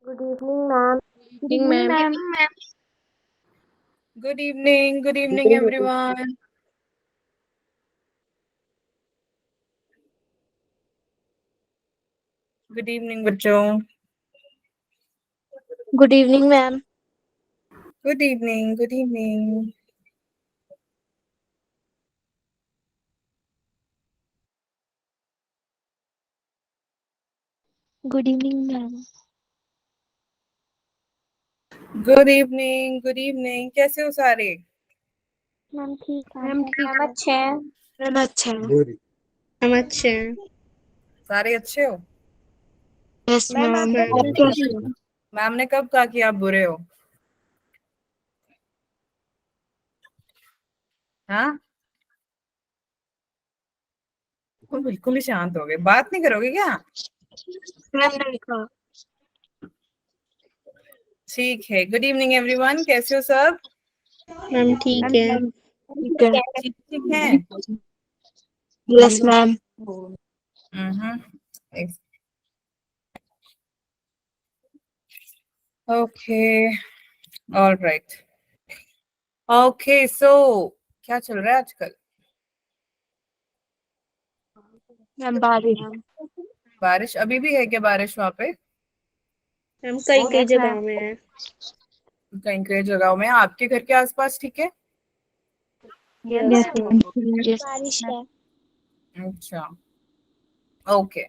Good evening ma'am. Good evening, ma'am. Good evening everyone. Good evening बच्चों. Good evening ma'am. Good evening, good evening. Good evening ma'am. Good evening, good evening. कैसे हो सारे? Ma'am ठीक है। Ma'am ठीक ma'am अच्छे हैं। Ma'am अच्छा है। हम अच्छे हैं। सारे अच्छे हो? Yes ma'am. आप कैसे हो? मैम ने कब कहा कि आप बुरे हो? हाँ? तुम बिल्कुल ही शांत हो गए, बात नहीं करोगे क्या? मैम ने लिखा। ठीक है. Good evening everyone. कैसे हो सब? मैम ठीक है। ठीक है। ठीक ठीक है. Yes ma'am. Okay. All right. Okay. So क्या चल रहा है आजकल? मैम बारिश। बारिश अभी भी है क्या? बारिश वहां पे मैम कई कई जगह में है। कहीं कहीं जगहों में. आपके घर के आसपास ठीक है? Yes ma'am. बारिश है। अच्छा. ओके.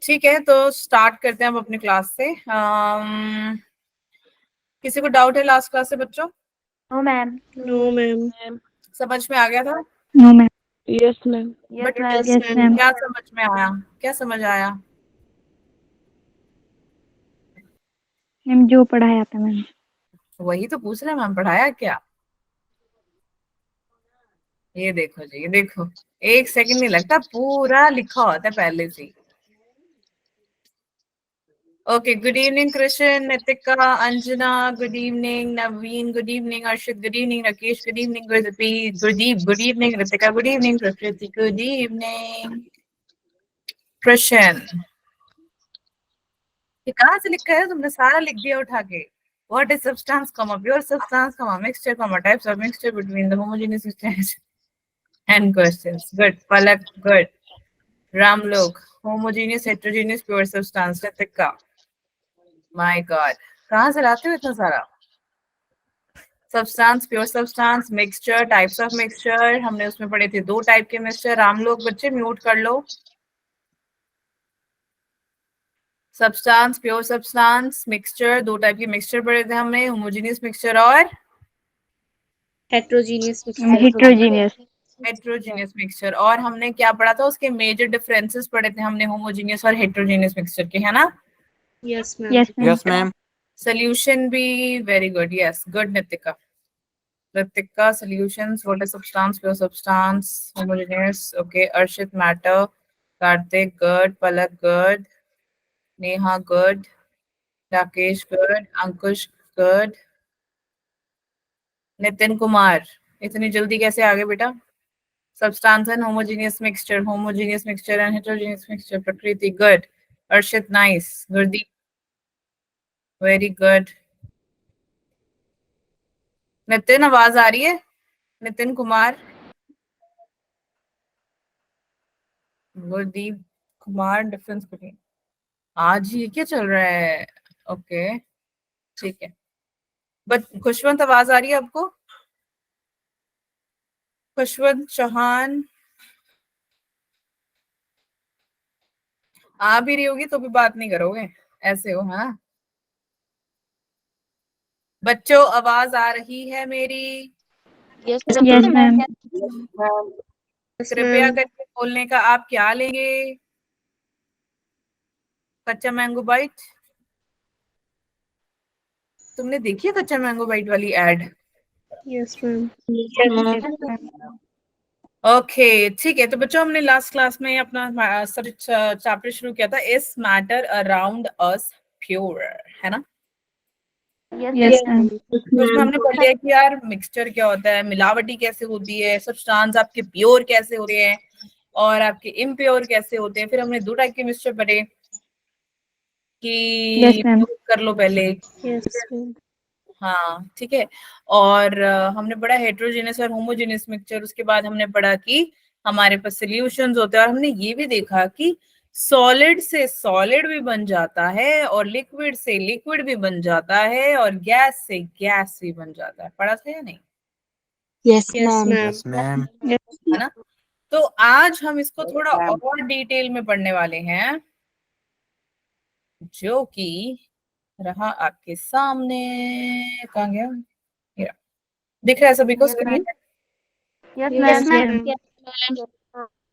ठीक है, तो स्टार्ट करते हैं हम अपनी क्लास से. किसी को डाउट है लास्ट क्लास से बच्चों? No ma'am. No ma'am. समझ में आ गया था? No ma'am. Yes ma'am. But yes ma'am. क्या समझ में आया? क्या समझ आया? मैम जो पढ़ाया था मैम। वही तो पूछ रहे हैं मैम, पढ़ाया क्या? ये देखो जी, ये देखो. एक सेकंड नहीं लगता, पूरा लिखा होता है पहले से. Okay. Good evening Krishna, Nitika, Anjana. Good evening Naveen. Good evening Arshit. Good evening Rakesh. Good evening Gurdeep. Good evening Ritika. Good evening Prakriti. Good evening Krishna. ये कहाँ से लिखा है तुमने? सारा लिख दिया उठा के. What is substance, comma, pure substance, comma, mixture, comma, types of mixture between the homogeneous substance and questions. Good. Palak, good. Ramlok, homogeneous, heterogeneous, pure substance. Ritika. My God. कहाँ से लाते हो इतना सारा? Substance, pure substance, mixture, types of mixture. हमने उसमें पढ़े थे 2 type के मिक्सचर. राम लोग बच्चे म्यूट कर लो. Substance, pure substance, mixture. 2 type के मिक्सचर पढ़े थे हमने, होमोजेनियस मिक्सचर और हेट्रोजीनियस मिक्सचर। Heterogeneous mixture. और हमने क्या पढ़ा था? उसके मेजर डिफरेंसेस पढ़े थे हमने होमोजेनियस और हेट्रोजेनियस मिक्सचर के, है ना? Yes ma'am. Yes ma'am. Solution भी. Very good. Yes, good Nitika. Ritika, solutions. What is substance? Pure substance. Homogeneous. Okay. Arshit, matter. Karthik, good. Palak, good. Neha, good. Rakesh, good. Ankush, good. Nitin Kumar. इतनी जल्दी कैसे आ गए बेटा? Substance and homogeneous mixture. Homogeneous mixture and heterogeneous mixture. Prakriti, good. Arshit, nice. Gurdeep, very good. Nitin, आवाज आ रही है? Nitin Kumar. Gurdeep Kumar. Difference between. आज ये क्या चल रहा है? ओके. ठीक है. बट खुशवंत, आवाज आ रही है आपको? खुशवंत चौहान. आ भी रही होगी तो भी बात नहीं करोगे, ऐसे हो? हाँ बच्चों, आवाज आ रही है मेरी? Yes ma'am. कृपया करके बोलने का आप क्या लेंगे? कच्चा मैंगो बाइट. तुमने देखी है कच्चा मैंगो बाइट वाली एड? Yes ma'am. ओके. ठीक है, तो बच्चों हमने लास्ट क्लास में अपना चैप्टर शुरू किया था, इस मैटर अराउंड अस प्योर, है ना? Yes ma'am. तो उसमें हमने पढ़ लिया कि यार मिक्सचर क्या होता है, मिलावटी कैसे होती है, सब्सटेंस आपके प्योर कैसे होते हैं और आपके इम्प्योर कैसे होते हैं. फिर हमने 2 टाइप के मिक्सचर पढ़े. Yes, कि ma'am. prove कर लो पहले? Yes, ma'am. हाँ ठीक है। और हमने पढ़ा हेट्रोजेनस और होमोजेनस मिक्सचर, उसके बाद हमने पढ़ा कि हमारे पास सॉल्यूशंस होते हैं, और हमने ये भी देखा कि सॉलिड से सॉलिड भी बन जाता है, और लिक्विड से लिक्विड भी बन जाता है, और गैस से गैस भी बन जाता है। पढ़ा था या नहीं? Yes, Yes, ma'am. ma'am. Yes, ma'am. है ना? तो आज हम इसको थोड़ा और डिटेल में पढ़ने वाले हैं, जो कि रहा आपके सामने। कहाँ गया? ये रहा। दिख रहा है सभी को screen? Yes, Yes, ma'am. ma'am.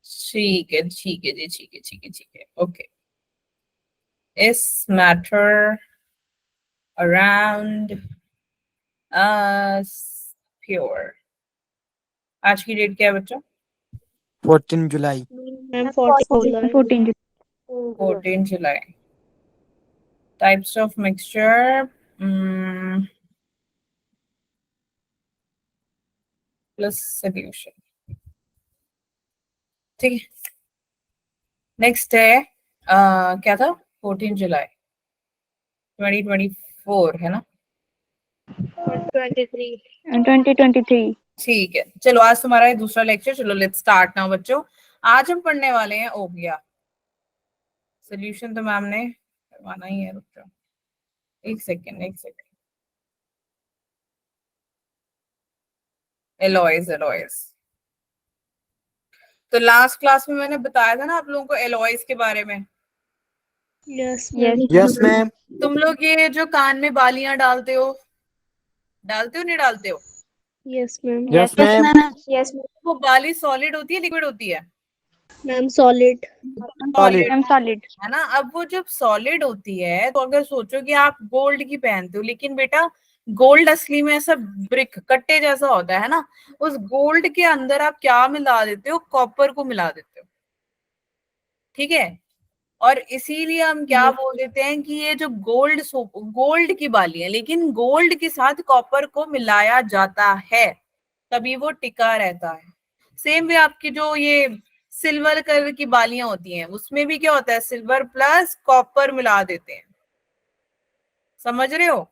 ठीक है ठीक है जी, ठीक है ठीक है ठीक है, ओके। इस मैटर अराउंड अस प्योर। आज की डेट क्या है बच्चों? 14 July. Ma'am, 14 July. 14. 14 July. Types of mixture plus solution. ठीक है, नेक्स्ट है क्या था? 14 जुलाई 2024 है ना? 23. 2023. ठीक है, चलो आज तुम्हारा ये दूसरा लेक्चर। चलो लेट्स स्टार्ट नाउ बच्चों। आज हम पढ़ने वाले हैं, ओ गया सोल्यूशन तो मैम ने करवाना ही है। रुक जाओ एक सेकेंड, एक सेकेंड। Alloys, alloys. तो लास्ट क्लास में मैंने बताया था ना आप लोगों को एलॉयज के बारे में। Yes, Yes. ma'am. Yes, ma'am. तुम लोग ये जो कान में बालियां डालते हो, नहीं डालते हो? Yes, ma'am. Yes, ma'am. Yes, वो बाली सॉलिड होती है लिक्विड होती है? Ma'am, solid. Solid. ma'am. Solid. है ना? अब वो जब सॉलिड होती है, तो अगर सोचो कि आप गोल्ड की पहनते हो, लेकिन बेटा गोल्ड असली में ऐसा ब्रिक कट्टे जैसा होता है ना, उस गोल्ड के अंदर आप क्या मिला देते हो? कॉपर को मिला देते हो। ठीक है, और इसीलिए हम क्या बोल देते हैं कि ये जो गोल्ड की बाली है, लेकिन गोल्ड के साथ कॉपर को मिलाया जाता है, तभी वो टिका रहता है। सेम वे आपकी जो ये सिल्वर कलर की बालियां होती हैं, उसमें भी क्या होता है? सिल्वर प्लस कॉपर मिला देते हैं। समझ रहे हो?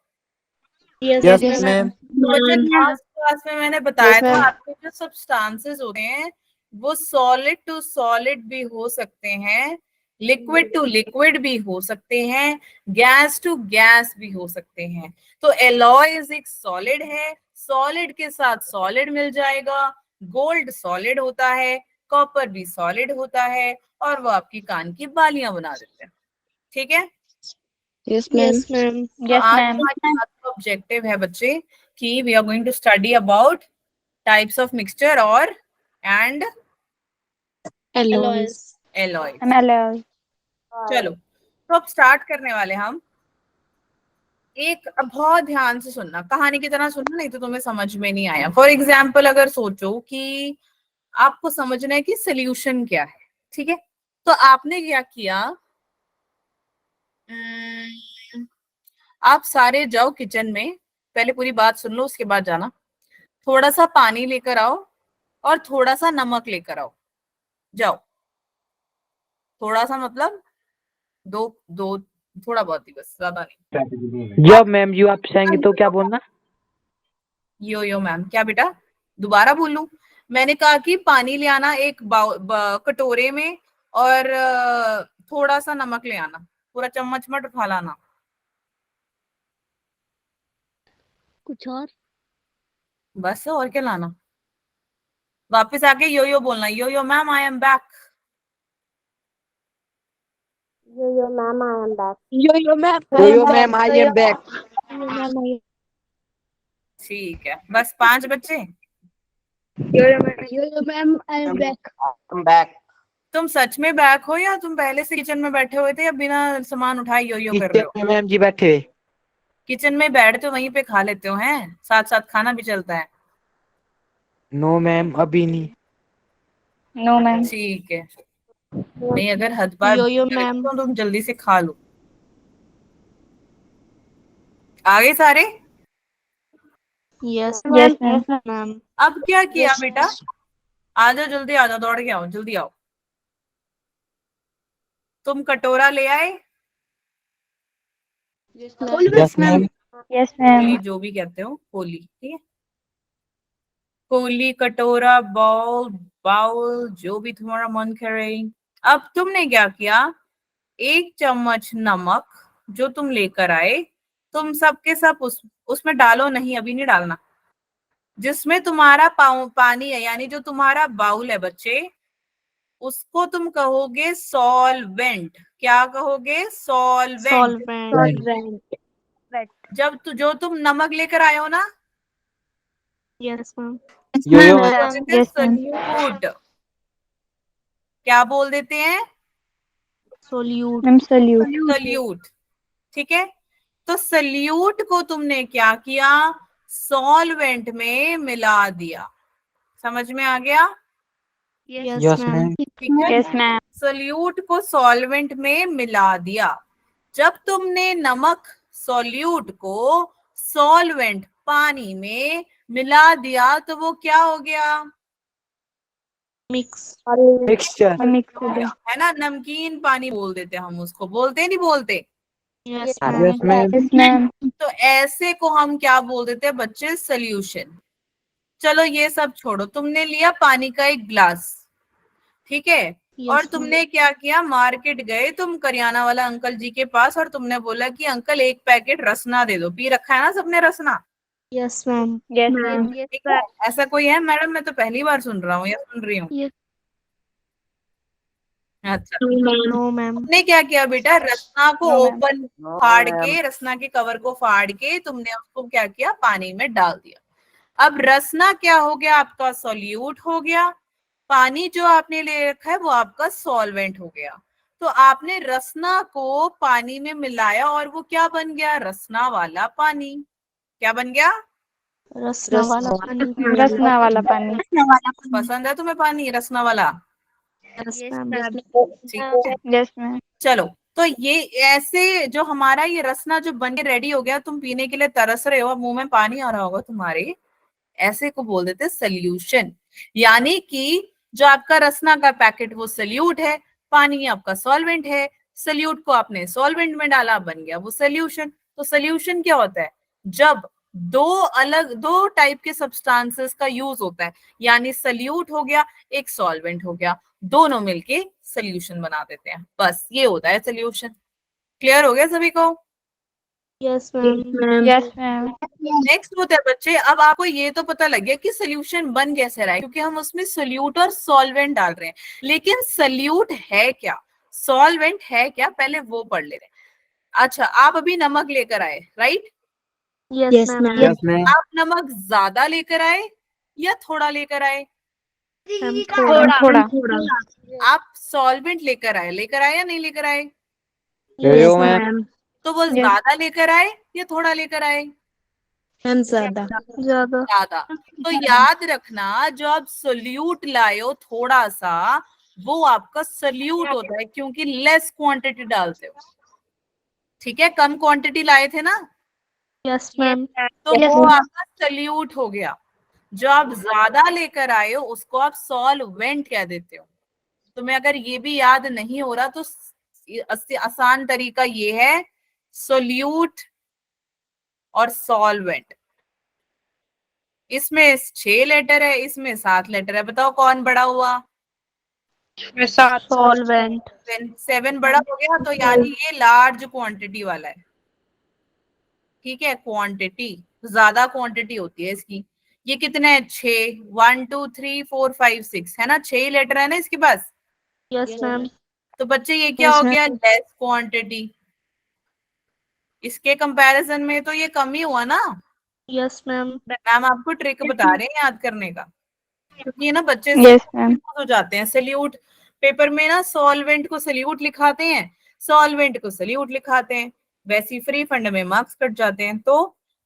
Yes, Yes, ma'am. ma'am. तो बच्चे लास्ट क्लास में मैंने बताया Yes, था ma'am. आपके जो सब्सटेंसेस होते हैं वो सॉलिड टू सॉलिड भी हो सकते हैं, लिक्विड टू लिक्विड भी हो सकते हैं, गैस टू गैस भी हो सकते हैं। तो एलॉयज एक सॉलिड है, सॉलिड के साथ सॉलिड मिल जाएगा। गोल्ड सॉलिड होता है, कॉपर भी सॉलिड होता है, और वो आपकी कान की बालियां बना देते हैं। ठीक है? Yes, ma'am. तो Yes, आज ma'am. हमारी बात का ऑब्जेक्टिव है बच्चे कि we are going to study about types of mixture और and Alloys. Alloy. I'm alloy. चलो तो अब स्टार्ट करने वाले हम। एक अब बहुत ध्यान से सुनना, कहानी की तरह सुनना, नहीं तो तुम्हें समझ में नहीं आया। फॉर एग्जाम्पल अगर सोचो कि आपको समझना है कि सोल्यूशन क्या है, ठीक है? तो आपने क्या किया, आप सारे जाओ किचन में, पहले पूरी बात सुन लो उसके बाद जाना। थोड़ा सा पानी लेकर आओ और थोड़ा सा नमक लेकर आओ। जाओ, थोड़ा सा मतलब दो दो, थोड़ा बहुत ही, बस ज्यादा नहीं। जब मैम जी आप चाहेंगे तो क्या बोलना? यो मैम, क्या बेटा? दोबारा बोलूं? मैंने कहा कि पानी ले आना एक कटोरे में, और थोड़ा सा नमक ले आना, पूरा चम्मच मत उठा लाना। कुछ और? बस, और क्या लाना? वापस आके यो बोलना, yo ma'am I am back. Yo, ma'am, I am back. Yo, ma'am. yo ma'am I am back. ठीक है, बस 5 बच्चे। Yo, ma'am. I am back. I'm back. तुम सच में बैक हो, या तुम पहले से किचन में बैठे हुए थे, या बिना सामान उठाए यो कर रहे हो? किचन में मैम जी बैठे हुए। किचन में बैठते हो, वहीं पे खा लेते हो, हैं? साथ साथ खाना भी चलता है। नो मैम अभी नहीं। No, ma'am. ठीक है, नहीं अगर हद बार यो करें मैम. तो तुम जल्दी से खा लो। आगे सारे? Yes, Yes, ma'am. ma'am. अब क्या किया Yes. बेटा? आ जाओ जल्दी, आ जाओ, दौड़ के आओ, जल्दी आओ। तुम कटोरा ले आए, Yes, ma'am. Yes, Koli, ma'am. जो भी कहते हो, कोली, ठीक है। कोली, कटोरा, बाउल, बाउल, जो भी तुम्हारा मन करे। अब तुमने क्या किया, 1 चम्मच नमक जो तुम लेकर आए, तुम सबके सब उसमें डालो नहीं, अभी नहीं डालना। जिसमें तुम्हारा पानी है, यानी जो तुम्हारा बाउल है बच्चे, उसको तुम कहोगे सॉल्वेंट। क्या कहोगे? सॉल्वेंट। Solvent. जब जो तुम नमक लेकर आए हो ना, Yes, ma'am. Yo-yo, क्या ma'am. बोलते हैं? Yes, ma'am. सल्यूट। क्या बोल देते हैं? Solute. Ma'am, salute. सल्यूट, ठीक है। तो सल्यूट को तुमने क्या किया, सॉल्वेंट में मिला दिया। समझ में आ गया? Yes, Yes, ma'am. ma'am. ठीक है। Yes, ma'am. सॉल्यूट को सॉल्वेंट में मिला दिया। जब तुमने नमक सॉल्यूट को सॉल्वेंट पानी में मिला दिया तो वो क्या हो गया? Mix. Mixture. Mix with it. है ना, नमकीन पानी बोल देते हैं हम उसको, बोलते नहीं बोलते? Yes, Yes, ma'am. ma'am. Yes, ma'am. तो ऐसे को हम क्या बोल देते हैं बच्चे? सॉल्यूशन। चलो ये सब छोड़ो, तुमने लिया पानी का एक ग्लास, ठीक है, Yes, और ma'am. तुमने क्या किया, मार्केट गए तुम करियाना वाला अंकल जी के पास और तुमने बोला कि अंकल 1 पैकेट रसना दे दो। पी रखा है ना सबने रसना? Yes, ma'am. Yes, ma'am. ठीक है। ऐसा कोई है मैडम? मैं तो पहली बार सुन रहा हूँ या सुन रही हूँ। Yes. अच्छा, No, ma'am. तुमने क्या किया बेटा, रसना को No, ma'am. ओपन फाड़ के, रसना के कवर को फाड़ के तुमने उसको क्या किया, पानी में डाल दिया। अब रसना क्या हो गया, आपका सॉल्यूट हो गया। पानी जो आपने ले रखा है वो आपका सॉल्वेंट हो गया। तो आपने रसना को पानी में मिलाया और वो क्या बन गया, रसना वाला पानी। क्या बन गया? रसना वाला पानी. रसना वाला पानी. पसंद है तुम्हें पानी रसना वाला? Yes, ma'am. ठीक है, Yes, ma'am. चलो। तो ये ऐसे जो हमारा ये रसना जो बन के रेडी हो गया, तुम पीने के लिए तरस रहे हो, मुंह में पानी आ रहा होगा तुम्हारे, ऐसे को बोल देते सल्यूशन। यानी कि जो आपका रसना का पैकेट वो सल्यूट है, पानी आपका सॉल्वेंट है, सल्यूट को आपने सॉल्वेंट में डाला, बन गया वो सल्यूशन। तो सल्यूशन क्या होता है, जब दो टाइप के सब्सटेंसेस का यूज होता है, यानी सल्यूट हो गया, एक सॉल्वेंट हो गया, दोनों मिलके सल्यूशन बना देते हैं, बस ये होता है सल्यूशन। क्लियर हो गया सभी को? Yes, ma'am. Yes, ma'am. Next होता है बच्चे, अब आपको ये तो पता लग गया कि सोल्यूशन बन कैसे रहा है, क्योंकि हम उसमें सोल्यूट और सॉल्वेंट डाल रहे हैं। लेकिन सोल्यूट है क्या, सॉल्वेंट है क्या, पहले वो पढ़ ले रहे हैं। अच्छा, आप अभी नमक लेकर आए, right? Yes, ma'am. Yes, ma'am. आप नमक ज्यादा लेकर आए या थोड़ा लेकर आए? Ma'am, थोड़ा. आप सॉल्वेंट लेकर आए या नहीं लेकर आए? Yo-yo, ma'am. तो वो Yes. ज्यादा लेकर आए या थोड़ा लेकर आए? ज्यादा. ज्यादा। तो याद रखना, जो आप सोल्यूट लाए हो थोड़ा सा, वो आपका सोल्यूट होता है, क्योंकि लेस क्वांटिटी डालते हो। ठीक है, कम क्वांटिटी लाए थे ना, Yes, ma'am. तो वो आपका सोल्यूट हो गया। जो आप ज्यादा लेकर आए हो उसको आप सॉल्वेंट कह देते हो। तुम्हें अगर ये भी याद नहीं हो रहा तो आसान तरीका ये है, सोल्यूट और सॉल्वेंट। इसमें 6 लेटर है, इसमें 7 लेटर है, बताओ कौन बड़ा हुआ? Solvent. 7 बड़ा हो गया, तो यानी ये लार्ज क्वांटिटी वाला है। ठीक है, क्वांटिटी ज्यादा क्वांटिटी होती है इसकी। ये कितने हैं? 6, 1 2 3 4 5 6 है ना, 6 लेटर है ना इसके पास। Yes, ma'am. तो बच्चे ये क्या हो गया, लेस क्वांटिटी। इसके कंपैरिजन में तो ये कम ही हुआ ना। Yes, ma'am. मैम आपको ट्रिक बता रहे हैं याद करने का, क्योंकि ये ना बच्चे Yes, ma'am. हो जाते हैं। सल्यूट पेपर में ना सॉल्वेंट को सल्यूट लिखाते हैं, सॉल्वेंट को सल्यूट लिखाते हैं, वैसे ही फ्री फंड में मार्क्स कट जाते हैं। तो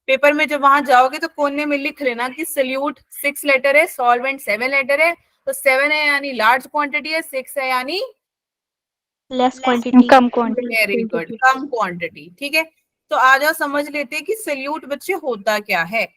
पेपर में जब वहां जाओगे तो कोने में लिख लेना कि सल्यूट 6 लेटर है, सॉल्वेंट 7 लेटर है। तो 7 है यानी लार्ज क्वांटिटी है, 6 है यानी Less quantity. कम क्वांटिटी. वेरी गुड, कम क्वांटिटी। ठीक है, तो आ जाओ समझ लेते हैं कि सल्यूट बच्चे होता क्या है।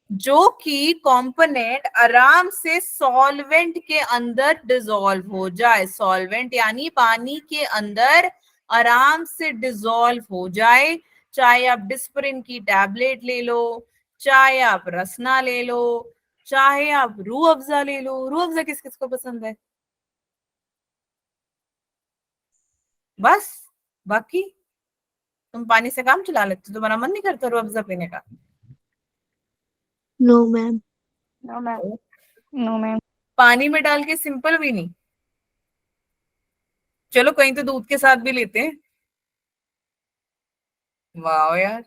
जो कि कंपोनेंट आराम से सॉल्वेंट के अंदर डिसॉल्व हो जाए, सॉल्वेंट यानी पानी के अंदर आराम से डिसॉल्व हो जाए, चाहे आप डिस्परिन की टैबलेट ले लो, चाहे आप रसना ले लो, चाहे आप रूह अफ़ज़ा ले लो। रूह अफ़ज़ा किस किस को पसंद है? बस, बाकी तुम पानी से काम चला लेते हो, तुम्हारा मन नहीं करता रूह अफ़ज़ा पीने का? No ma'am. No ma'am, no ma'am. पानी में डाल के सिंपल भी नहीं, चलो कहीं तो दूध के साथ भी लेते हैं। वाह यार,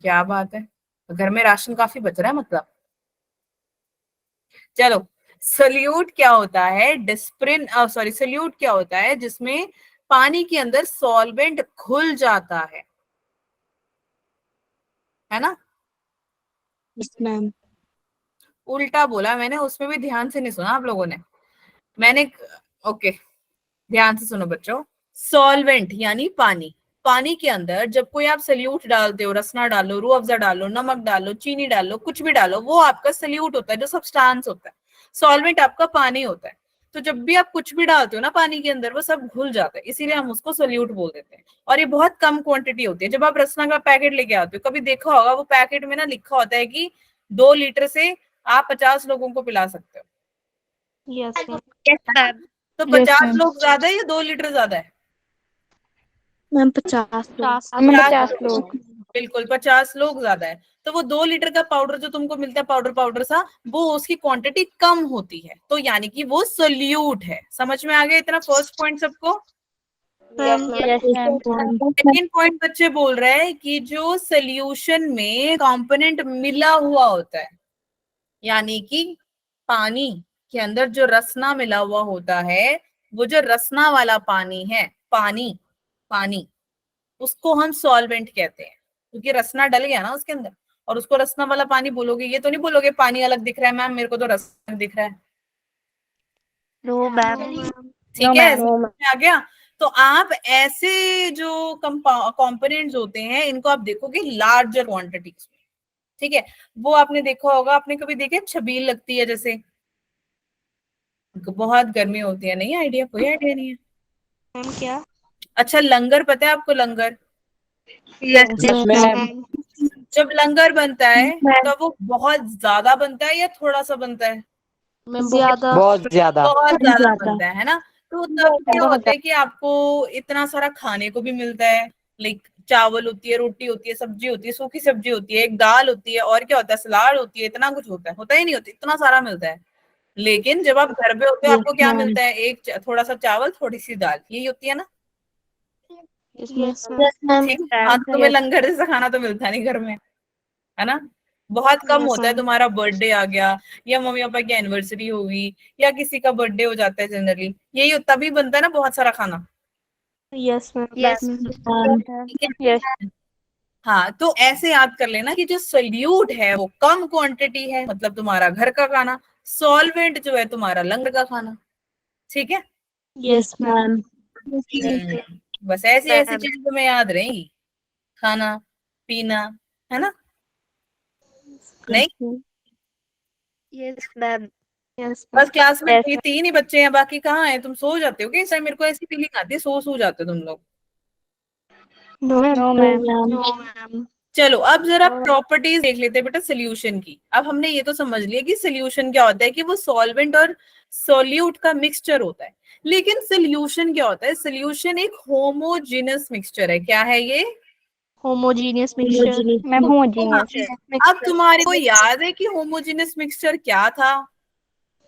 क्या बात है, घर में राशन काफी बच रहा है मतलब। चलो, सल्यूट क्या होता है? डिस्प्रिन सॉरी सल्यूट क्या होता है जिसमें पानी के अंदर सॉल्वेंट घुल जाता है ना? Yes ma'am. उल्टा बोला मैंने, उसमें भी ध्यान से नहीं सुना आप लोगों ने। मैंने ओके, ध्यान से सुनो बच्चों। सॉल्वेंट यानी पानी, पानी के अंदर जब कोई आप सल्यूट डालते हो, रसना डालो, रूह अफ़ज़ा डालो, नमक डालो, चीनी डालो, कुछ भी डालो, वो आपका सल्यूट होता है, जो सब्सटेंस होता है। सॉल्वेंट आपका पानी होता है। तो जब भी आप कुछ भी डालते हो ना पानी के अंदर, वो सब घुल जाता है, इसीलिए हम उसको सल्यूट बोल देते हैं। और ये बहुत कम क्वांटिटी होती है। जब आप रसना का पैकेट लेके आते हो, कभी देखा होगा वो पैकेट में ना लिखा होता है कि 2 लीटर से आप 50 लोगों को पिला सकते हो। Yes ma'am. तो Yes, 50 ma'am. लोग ज्यादा है या 2 लीटर ज्यादा है? मैम 50 लोग। हमें 50 50 लोग। बिल्कुल 50 लोग ज्यादा है। तो वो 2 लीटर का पाउडर जो तुमको मिलता है, पाउडर पाउडर सा, वो उसकी क्वांटिटी कम होती है, तो यानी कि वो सोल्यूट है। समझ में आ गया इतना फर्स्ट पॉइंट सबको? Yes, ma'am. सेकेंड पॉइंट बच्चे बोल रहे हैं कि जो सोल्यूशन में कंपोनेंट मिला हुआ होता है, यानी कि पानी के अंदर जो रसना मिला हुआ होता है, वो जो रसना वाला पानी है, पानी पानी उसको हम सॉल्वेंट कहते हैं, क्योंकि रसना डल गया ना उसके अंदर। और उसको रसना वाला पानी बोलोगे, ये तो नहीं बोलोगे पानी अलग दिख रहा है मैम, मेरे को तो रसना दिख रहा है। No ma'am. ठीक No, है, ma'am. समझ में आ गया? तो आप ऐसे जो कंपोनेंट्स होते हैं, इनको आप देखोगे लार्जर क्वांटिटीज में। ठीक है, वो आपने देखा होगा, आपने कभी देखे छबील लगती है जैसे, बहुत गर्मी होती है, नहीं आइडिया, कोई आइडिया नहीं है? मैम क्या? अच्छा, लंगर पता है आपको? लंगर, Yes, ma'am. जब लंगर बनता है तो वो बहुत ज्यादा बनता है या थोड़ा सा बनता है? मैम ज्यादा। बहुत ज्यादा। बहुत ज्यादा बनता है ना? तो तब क्या बहुत होता है कि आपको इतना सारा खाने को भी मिलता है। लाइक चावल होती है, रोटी होती है, सब्जी होती है, सूखी सब्जी होती है, एक दाल होती है, और क्या होता है, सलाद होती है, इतना कुछ होता ही नहीं होता, इतना सारा मिलता है। लेकिन जब आप घर पे होते हो, आपको क्या मिलता है? एक थोड़ा सा चावल, थोड़ी सी दाल, यही होती है ना? Yes ma'am. ठीक है, हाँ, तो तुम्हें लंगर जैसा खाना तो मिलता नहीं घर में, है ना? बहुत कम Yes, होता है। ma'am. तुम्हारा बर्थडे आ गया, या मम्मी पापा की एनिवर्सरी होगी, या किसी का बर्थडे हो जाता है, जनरली यही तभी बनता है ना बहुत सारा खाना। Yes ma'am. ठीक है? Yes. हाँ, तो ऐसे याद कर लेना कि जो सोल्यूट है वो कम क्वांटिटी है, मतलब तुम्हारा घर का खाना। सॉल्वेंट जो है तुम्हारा लंगर का खाना। ठीक है? Yes ma'am. बस ऐसी ऐसी चीजें तुम्हें याद रहेंगी, खाना पीना, है ना? नहीं, यस मैम। यस बस क्लास में Yes. ये 3 ही बच्चे हैं, बाकी कहाँ हैं? तुम सो जाते हो क्या इस टाइम? मेरे को ऐसी फीलिंग आती है सो जाते हो तुम लोग। No No, ma'am. मैम। चलो, अब जरा प्रॉपर्टीज देख लेते हैं बेटा सोल्यूशन की। अब हमने ये तो समझ लिया कि सोल्यूशन क्या होता है, कि वो सॉल्वेंट और सोल्यूट का मिक्सचर होता है। लेकिन सोल्यूशन क्या होता है? सोल्यूशन एक होमोजेनस मिक्सचर है। क्या है ये? Homogeneous mixture. Ma'am, homogeneous. अब तुम्हारे को याद है कि होमोजेनस मिक्सचर क्या था?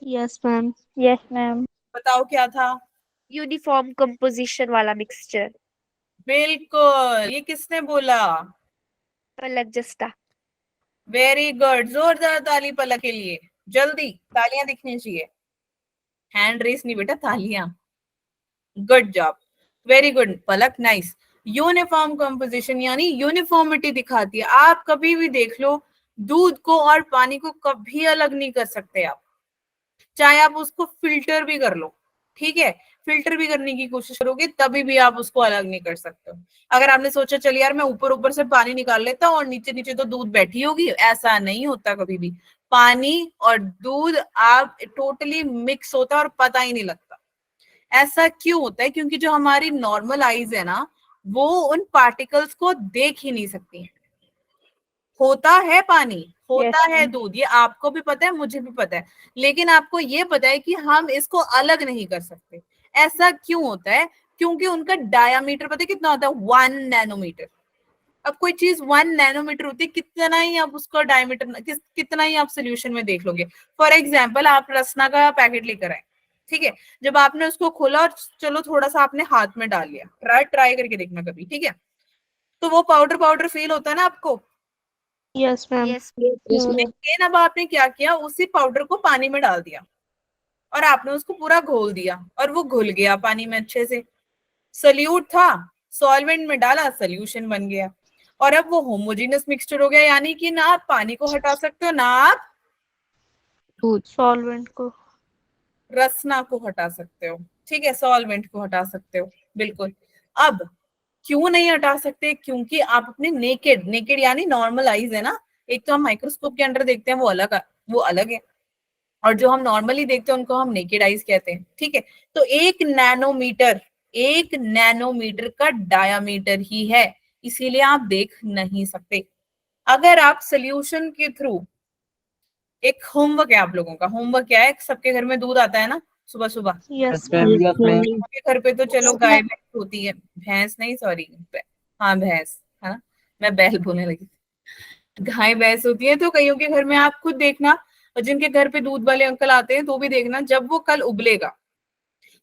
Yes ma'am. Yes, ma'am. बताओ क्या था? यूनिफॉर्म कंपोजिशन वाला मिक्सचर। बिल्कुल, ये किसने बोला? पलक जस्टा। वेरी गुड, जोरदार ताली पलक के लिए। जल्दी तालियां दिखनी चाहिए, हैंड रेस नहीं बेटा, तालियां। गुड जॉब, वेरी गुड पलक, नाइस। यूनिफॉर्म कंपोजिशन यानी यूनिफॉर्मिटी दिखाती है। आप कभी भी देख लो, दूध को और पानी को कभी अलग नहीं कर सकते आप, चाहे आप उसको फिल्टर भी कर लो। ठीक है, फिल्टर भी करने की कोशिश करोगे तभी भी आप उसको अलग नहीं कर सकते हो। अगर आपने सोचा चल यार मैं ऊपर ऊपर से पानी निकाल लेता हूँ और नीचे नीचे तो दूध बैठी होगी, ऐसा नहीं होता कभी भी। पानी और दूध आप टोटली मिक्स होता है और पता ही नहीं लगता। ऐसा क्यों होता है? क्योंकि जो हमारी नॉर्मल आईज है ना, वो उन पार्टिकल्स को देख ही नहीं सकती हैं। होता है पानी, होता Yes, है ma'am. दूध, ये आपको भी पता है, मुझे भी पता है, लेकिन आपको ये पता है कि हम इसको अलग नहीं कर सकते। ऐसा क्यों होता है? क्योंकि उनका डायामीटर पता है कितना होता है? 1 नैनोमीटर। अब कोई चीज 1 नैनोमीटर होती है, कितना ही आप उसका डायमीटर कितना ही आप सोल्यूशन में देख लोगे। फॉर एग्जाम्पल, आप रसना का पैकेट लेकर आए, ठीक है, जब आपने उसको खोला और चलो थोड़ा सा आपने हाथ में डाल लिया, ट्राई करके देखना कभी, ठीक है, तो वो पाउडर पाउडर फील होता है ना आपको। Yes, ma'am. Yes. लेकिन अब आपने क्या किया, उसी पाउडर को पानी में डाल दिया और आपने उसको पूरा घोल दिया और वो घुल गया पानी में अच्छे से। सोल्यूट था, सॉल्वेंट में डाला, सोल्यूशन बन गया और अब वो होमोजेनियस मिक्सचर हो गया। यानी कि ना आप पानी को हटा सकते हो, ना आप Solvent को। रसना को हटा सकते हो, ठीक है, सॉल्वेंट को हटा सकते हो, बिल्कुल। अब क्यों नहीं हटा सकते? क्योंकि आप अपने नेकेड नेकेड यानी नॉर्मल आईज है ना, एक तो हम माइक्रोस्कोप के अंडर देखते हैं, वो अलग है, और जो हम नॉर्मली देखते हैं उनको हम नेकेड आईज कहते हैं, ठीक है। तो 1 नैनोमीटर का डायामीटर ही है, इसीलिए आप देख नहीं सकते। अगर आप सोल्यूशन के थ्रू, एक होमवर्क है आप लोगों का, होमवर्क क्या है, सबके घर में दूध आता है ना सुबह सुबह। Yes, Yes, ma'am. Yes, ma'am. के घर पे तो चलो गाय भैंस होती है, भैंस नहीं सॉरी, हाँ भैंस है ना, मैं बैल बोलने लगी, गाय भैंस होती है। तो कईयों के घर में आप खुद देखना, और जिनके घर पे दूध वाले अंकल आते हैं तो भी देखना, जब वो कल उबलेगा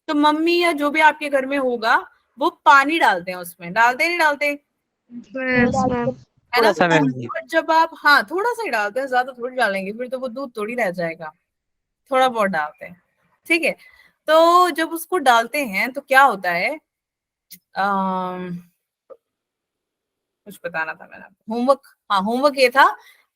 तो मम्मी या जो भी आपके घर में होगा वो पानी डालते हैं उसमें, डालते नहीं डालते, Yes, ma'am. है ना। थोड़ा सा मैम जी। और जब आप, हाँ थोड़ा सा ही डालते हैं, ज्यादा थोड़ी डालेंगे, फिर तो वो दूध थोड़ी रह जाएगा, थोड़ा बहुत डालते हैं, ठीक है। तो जब उसको डालते हैं तो क्या होता है, कुछ बताना था मैंने, होमवर्क, हाँ होमवर्क ये था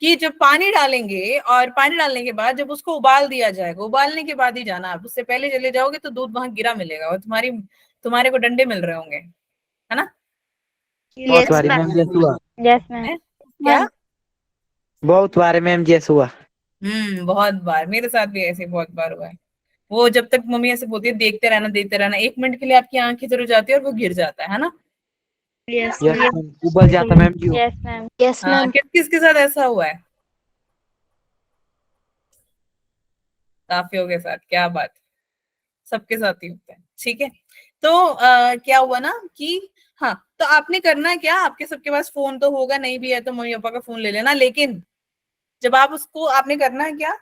कि जब पानी डालेंगे और पानी डालने के बाद जब उसको उबाल दिया जाएगा, उबालने के बाद ही जाना, आप उससे पहले चले जाओगे तो दूध वहां गिरा मिलेगा और तुम्हारे को डंडे मिल रहे होंगे, है ना। बहुत Yes, बारी ma'am. मैम जैसे हुआ, Yes, ma'am. क्या? बहुत बार मैम जैसे हुआ। बहुत बार, मेरे साथ भी ऐसे बहुत बार हुआ है। वो जब तक मम्मी ऐसे बोलती है देखते रहना देखते रहना, 1 मिनट के लिए आपकी आंख इधर हो जाती है और वो गिर जाता है ना। Yes, yes ma'am. मैम, उबल जाता मैम जी। Yes, ma'am. Yes, हाँ, ma'am. किसके साथ ऐसा हुआ है? काफियों के साथ, क्या बात, सबके साथ ही होता है, ठीक है। तो क्या हुआ ना कि हाँ, तो आपने करना क्या, आपके सबके पास फोन तो होगा, नहीं भी है तो मम्मी पापा का फोन ले लेना, लेकिन जब आप उसको, आपने करना है क्या,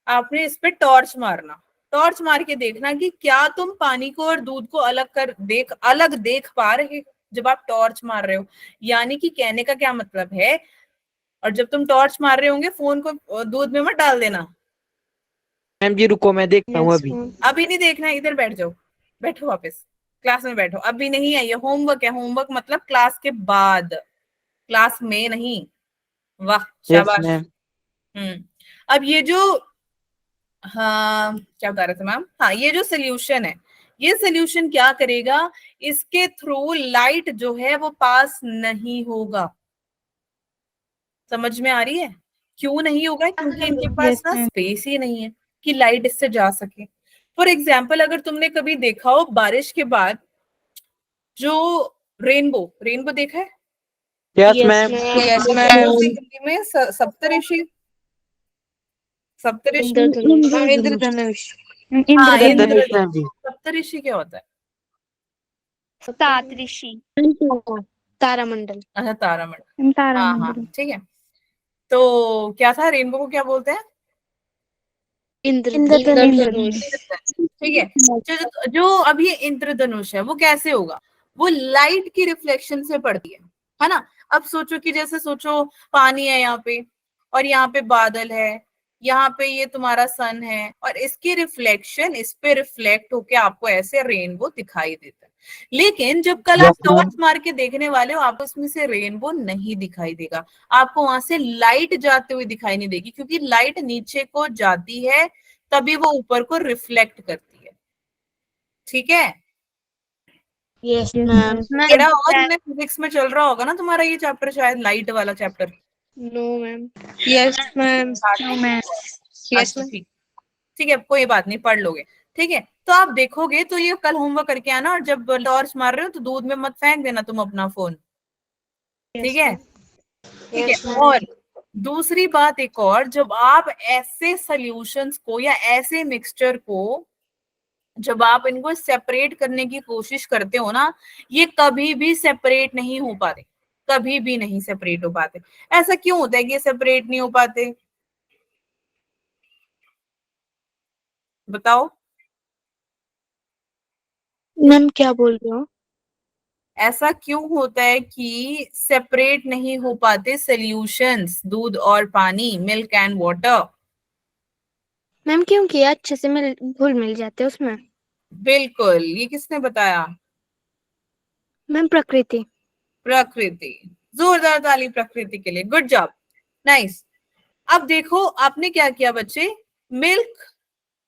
आपने इस पे टॉर्च मारना, टॉर्च मार के देखना कि क्या तुम पानी को और दूध को अलग देख पा रहे हो जब आप टॉर्च मार रहे हो। यानी कि कहने का क्या मतलब है, और जब तुम टॉर्च मार रहे होंगे फोन को दूध में मत डाल देना, मैम जी रुको मैं देखता हूँ Yes, अभी। ma'am. अभी नहीं देखना है, इधर बैठ जाओ, बैठो वापस क्लास में बैठो, अभी नहीं है, ये होमवर्क है, होमवर्क मतलब क्लास के बाद, क्लास में नहीं। वाह यस शाबाश। मैम। अब ये जो, हाँ क्या बता रहे थे मैम, हाँ ये जो सोल्यूशन है, ये सोल्यूशन क्या करेगा, इसके थ्रू लाइट जो है वो पास नहीं होगा। समझ में आ रही है? क्यों नहीं होगा? क्योंकि इनके पास Yes, ना ma'am. स्पेस ही नहीं है कि लाइट इससे जा सके। फॉर एग्जाम्पल, अगर तुमने कभी देखा हो बारिश के बाद जो रेनबो, रेनबो देखा है? Yes Yes, ma'am. ma'am. Yes, वो ma'am. बोलते हैं हिंदी में सप्तऋषि, सप्तऋषि, इंद्रधनुष। हाँ Indradhanush. इंद्रधनुष मैम जी। सप्तऋषि क्या होता है? सात ऋषि. तारामंडल। अच्छा तारामंडल, हाँ हाँ तारामंडल. ठीक है। तो क्या था, रेनबो को क्या बोलते हैं? इंद्रधनुष। ठीक है। जो अब ये इंद्रधनुष है वो कैसे होगा, वो लाइट की रिफ्लेक्शन से पड़ती है ना। अब सोचो कि जैसे सोचो पानी है यहाँ पे, और यहाँ पे बादल है, यहाँ पे ये तुम्हारा सन है, और इसकी रिफ्लेक्शन इस पे रिफ्लेक्ट होके आपको ऐसे रेनबो दिखाई देता है। लेकिन जब कल आप Yes, ma'am. टॉर्च मार के देखने वाले हो, आपको उसमें से रेनबो नहीं दिखाई देगा, आपको वहां से लाइट जाते हुए दिखाई नहीं देगी, क्योंकि लाइट नीचे को जाती है तभी वो ऊपर को रिफ्लेक्ट करती है, ठीक है। Yes, ma'am. मेरा और तुमने फिजिक्स में चल रहा होगा ना तुम्हारा ये चैप्टर, शायद लाइट वाला chapter. No, ma'am. Yes, ma'am. No, ma'am. अच्छा ठीक, ठीक है कोई बात नहीं, पढ़ लोगे। ठीक है, तो आप देखोगे तो ये कल होमवर्क करके आना, और जब टॉर्च मार रहे हो तो दूध में मत फेंक देना तुम अपना फोन। ठीक है, ठीक है। और दूसरी बात एक और, जब आप ऐसे सॉल्यूशंस को या ऐसे मिक्सचर को जब आप इनको सेपरेट करने की कोशिश करते हो ना, ये कभी भी सेपरेट नहीं हो पाते, कभी भी नहीं सेपरेट हो पाते। ऐसा क्यों होता है कि ये सेपरेट नहीं हो पाते, बताओ। मैम क्या बोल रहे हो? ऐसा क्यों होता है कि सेपरेट नहीं हो पाते सॉल्यूशंस, दूध और पानी, मिल्क एंड वाटर? मैम क्योंकि अच्छे से घुल मिल जाते हैं उसमें। बिल्कुल, ये किसने बताया? मैम प्रकृति। प्रकृति। जोरदार ताली प्रकृति के लिए, गुड जॉब, नाइस। अब देखो आपने क्या किया बच्चे, मिल्क